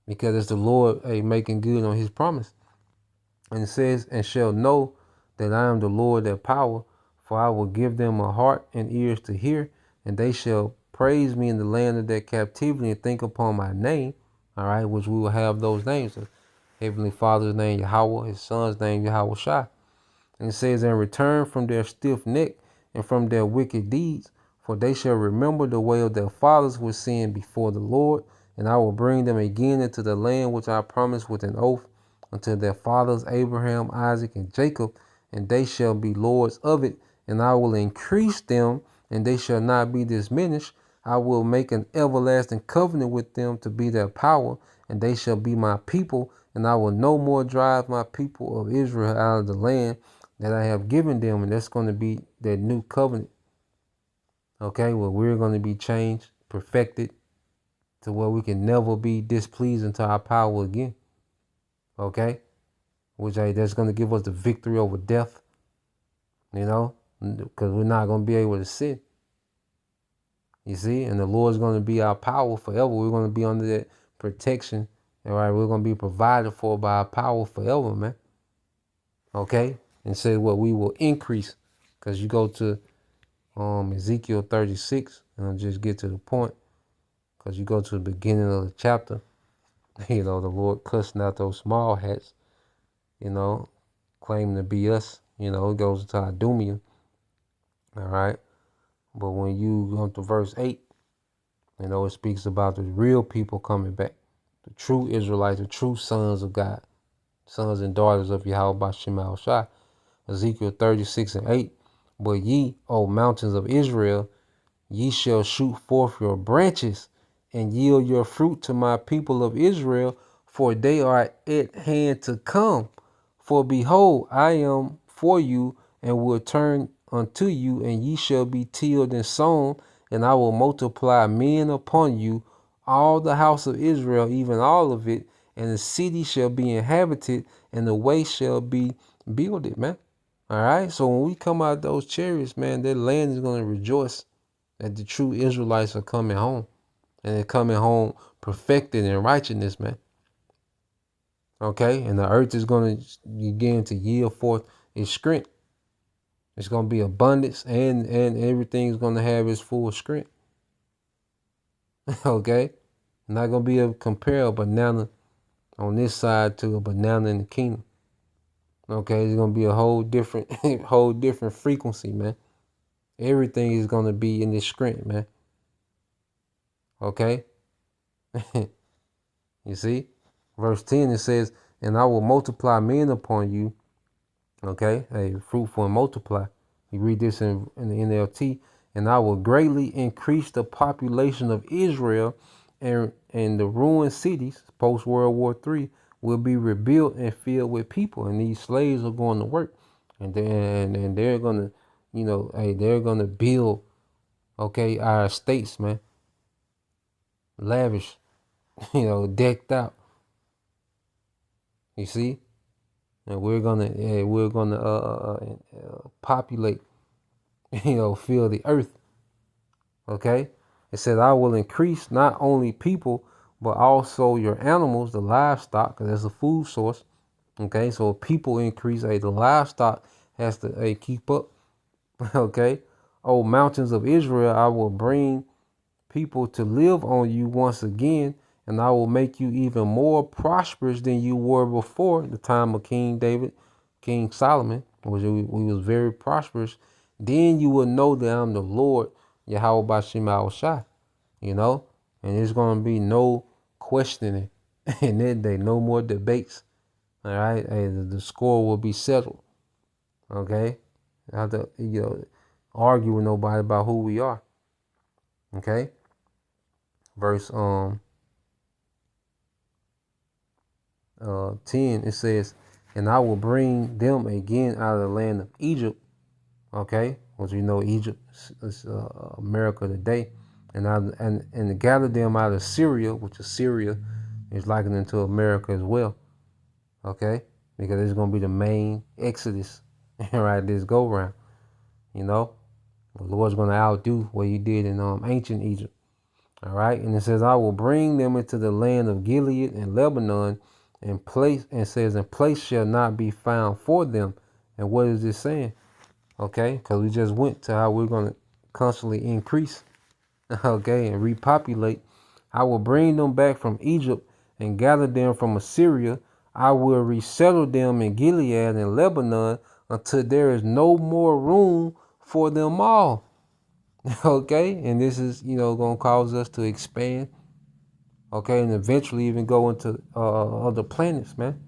because it's the Lord making good on his promise. And it says, and shall know that I am the Lord their power, for I will give them a heart and ears to hear, and they shall praise me in the land of their captivity and think upon my name. All right, which we will have those names. The Heavenly Father's name, Yahweh, his son's name, Yahweh Shai. And it says, and return from their stiff neck and from their wicked deeds, for they shall remember the way of their fathers which sinned before the Lord, and I will bring them again into the land which I promised with an oath unto their fathers Abraham, Isaac, and Jacob, and they shall be lords of it, and I will increase them, and they shall not be diminished. I will make an everlasting covenant with them to be their power, and they shall be my people, and I will no more drive my people of Israel out of the land that I have given them, and that's going to be that new covenant. Okay, well, we're going to be changed, perfected, to where we can never be displeasing to our power again. Okay, which that's going to give us the victory over death, you know, because we're not going to be able to sin. You see, and the Lord's going to be our power forever. We're going to be under that protection. All right, we're going to be provided for by our power forever, man. Okay, and say what we will increase, because you go to Ezekiel 36, and I'll just get to the point, because you go to the beginning of the chapter, you know, the Lord cussing out those small hats, you know, claiming to be us, you know, it goes to Idumea, all right, but when you go to verse 8, you know, it speaks about the real people coming back, the true Israelites, the true sons of God, sons and daughters of Yahweh Bashim Shai. Ezekiel 36 and 8, but ye, O mountains of Israel, ye shall shoot forth your branches and yield your fruit to my people of Israel, for they are at hand to come. For behold, I am for you, and will turn unto you, and ye shall be tilled and sown, and I will multiply men upon you, all the house of Israel, even all of it, and the city shall be inhabited, and the way shall be builded, man. All right. So when we come out of those chariots, man, that land is going to rejoice that the true Israelites are coming home, and they're coming home perfected in righteousness, man. Okay. And the earth is going to begin to yield forth its strength. It's going to be abundance, and everything's going to have its full strength. Okay. Not going to be able to compare a banana on this side to a banana in the kingdom. Okay. It's going to be a whole different, whole different frequency, man. Everything is going to be in this strength, man. Okay. You see? Verse 10, it says, and I will multiply men upon you. Okay. Hey, fruitful and multiply. You read this in the NLT. And I will greatly increase the population of Israel, and the ruined cities, post World War III, will be rebuilt and filled with people. And these slaves are going to work. And they're going to, you know, hey, they're going to build, okay, our estates, man. Lavish, you know, decked out. You see, and we're gonna populate, you know, fill the earth. Okay, it says I will increase not only people but also your animals, the livestock, because that's a food source. Okay, so if people increase, the livestock has to keep up. Okay, oh mountains of Israel, I will bring people to live on you once again, and I will make you even more prosperous than you were before the time of King David, King Solomon, which we was very prosperous. Then you will know that I'm the Lord, Yahweh Bashim Shai, you know, and there's going to be no questioning in that day, no more debates. All right, hey, the score will be settled. Okay, I have to argue with nobody about who we are. Okay, verse 10, it says, "And I will bring them again out of the land of Egypt." Okay, as we know, Egypt is America today, and to gather them out of Syria, which is Syria, is likened into America as well. Okay, because it's gonna be the main exodus, right? This go round, you know, the Lord's gonna outdo what He did in ancient Egypt. All right, and it says, "I will bring them into the land of Gilead and Lebanon, and place," and says, "and place shall not be found for them." And what is this saying? Okay, because we just went to how we're gonna constantly increase, okay, and repopulate. "I will bring them back from Egypt and gather them from Assyria. I will resettle them in Gilead and Lebanon until there is no more room for them all." Okay, and this is gonna cause us to expand. Okay, and eventually even go into other planets, man.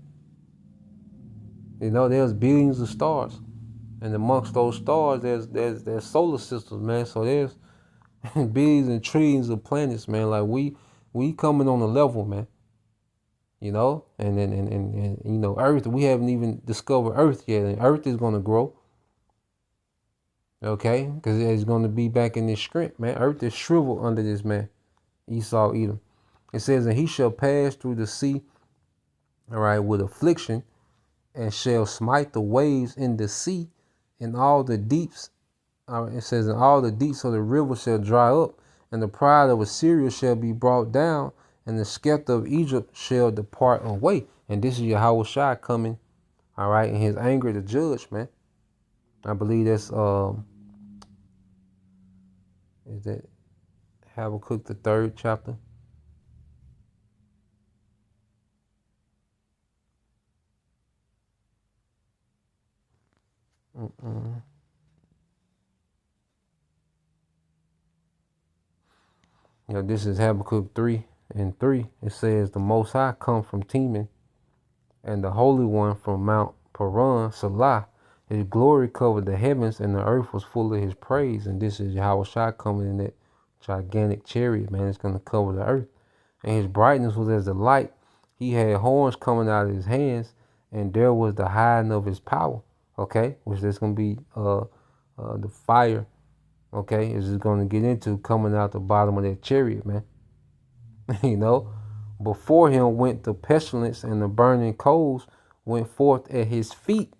There's billions of stars, and amongst those stars, there's solar systems, man. So there's billions and trillions of planets, man. Like we coming on a level, man. And Earth, we haven't even discovered Earth yet, and Earth is gonna grow. Okay, because it's gonna be back in this script, man. Earth is shriveled under this man, Esau, Edom. It says, "And he shall pass through the sea, all right, with affliction, and shall smite the waves in the sea, and all the deeps." It says, "and all the deeps of the river shall dry up, and the pride of Assyria shall be brought down, and the scepter of Egypt shall depart away." And this is Yahweh Shai coming, all right, in His anger to judge, man. I believe that's is that Habakkuk the 3rd chapter. This is Habakkuk 3:3. It says, "The Most High come from Teman, and the Holy One from Mount Paran, Salah. His glory covered the heavens, and the earth was full of His praise." And this is Yahweh Shai coming in that gigantic chariot, man. It's going to cover the earth. "And His brightness was as the light. He had horns coming out of His hands, and there was the hiding of His power." Okay, which is going to be the fire. Okay, is just going to get into coming out the bottom of that chariot, man. Before Him went the pestilence, and the burning coals went forth at His feet.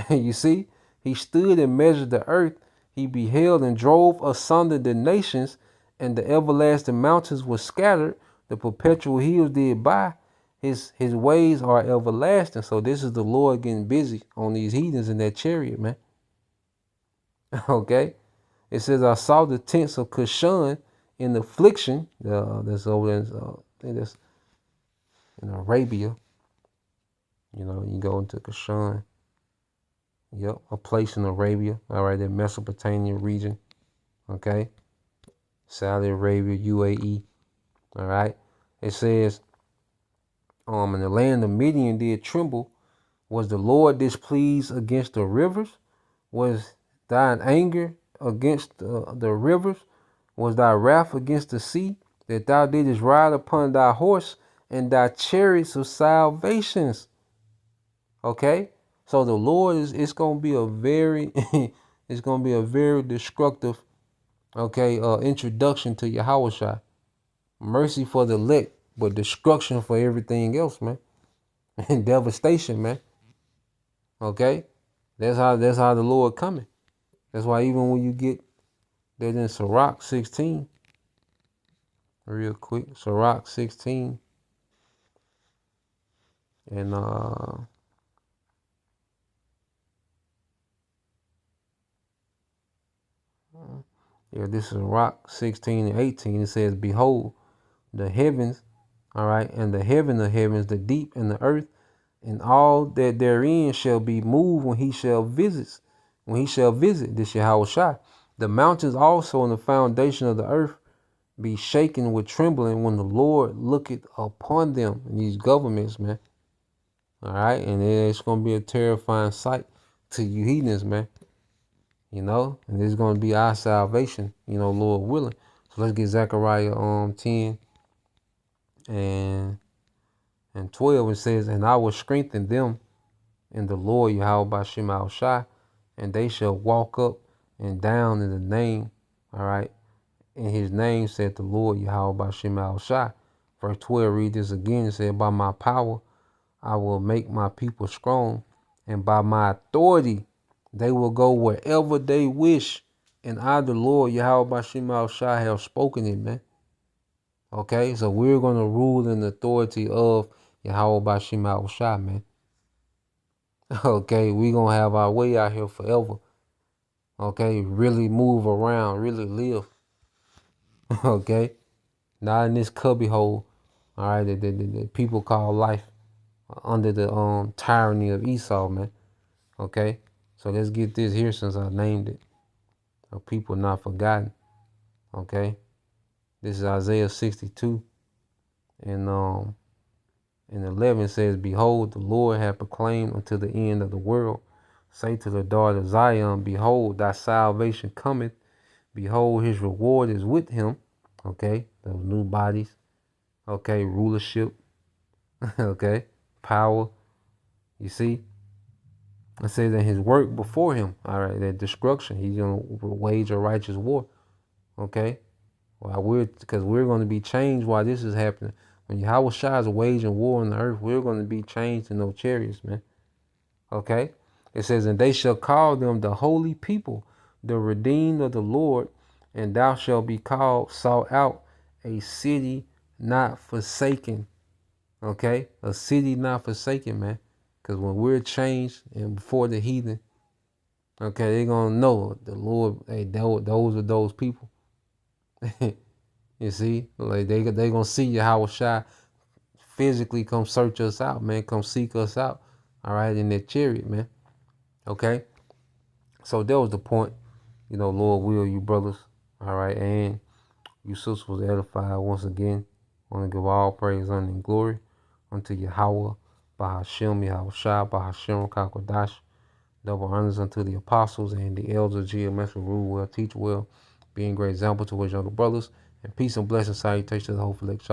You see, He stood and measured the earth. He beheld and drove asunder the nations, and the everlasting mountains were scattered. The perpetual hills did by. His ways are everlasting. So this is the Lord getting busy on these heathens in that chariot, man. Okay. It says, "I saw the tents of Cushan in affliction." That's over there. I think that's in Arabia. You go into Cushan. Yep, a place in Arabia. All right, the Mesopotamia region. Okay. Saudi Arabia, UAE. All right. It says, "In the land of Midian did tremble. Was the Lord displeased against the rivers? Was thine anger against the rivers? Was thy wrath against the sea, that thou didst ride upon thy horse and thy chariots of salvations?" Okay, so the Lord it's gonna be a very it's gonna be a very destructive, okay, introduction to Yahweh. Mercy for the elect, but destruction for everything else, man. And devastation, man. Okay, that's how the Lord coming. That's why even when you get that in Sirach 16, real quick, Sirach 16, and this is Sirach 16 and 18. It says, "Behold, the heavens, all right, and the heaven of heavens, the deep and the earth, and all that therein shall be moved when He shall visit. When He shall visit, this Yahweh Shai. The mountains also and the foundation of the earth be shaken with trembling when the Lord looketh upon them." And these governments, man. All right, and it's gonna be a terrifying sight to you heathens, man. You know, and it's gonna be our salvation, you know, Lord willing. So let's get Zechariah 10 and 12. It says, "And I will strengthen them in the Lord Yahweh Bashim Al Shai, and they shall walk up and down in the name." All right, in his name said the Lord Yahweh Bashim Al Shai. Verse 12, read this again. It said, "By my power I will make my people strong, and by my authority they will go wherever they wish. And I, the Lord Yahweh Bashim Al Shai, have spoken it, man." Okay, so we're gonna rule in the authority of Yahweh Bashim Al Shai, man. Okay, we gonna have our way out here forever. Okay, really move around, really live. Okay, not in this cubby hole. All right, that people call life, under the tyranny of Esau, man. Okay, so let's get this here since I named it. So people not forgotten. Okay, this is Isaiah 62 and 11 says, "Behold, the Lord hath proclaimed unto the end of the world. Say to the daughter of Zion, Behold, thy salvation cometh. Behold, his reward is with him." Okay, those new bodies. Okay, rulership. Okay, power. You see, it says that his work before him. All right, that destruction. He's gonna wage a righteous war. Okay, while because we're going to be changed while this is happening. When Yahweh Shai is waging war on the earth, we're going to be changed in those chariots, man. Okay? It says, "And they shall call them the holy people, the redeemed of the Lord, and thou shalt be called, sought out, a city not forsaken." Okay? A city not forsaken, man. Because when we're changed and before the heathen, okay, they're going to know the Lord, hey, those are those people. You see, like they gonna see Yahweh Shai physically come search us out, man. Come seek us out. All right, in that chariot, man. Okay, so that was the point. You know, Lord will, you brothers. All right, and you sisters was edified once again. Want to give all praise, honor, and glory unto Yahweh, by Hashem, Yahweh Shai, by Hashem, Kakodash. Double honors unto the apostles and the elders, geometrical rule well, teach well, being great example to his younger brothers. And peace and blessing, salutations to the whole elect.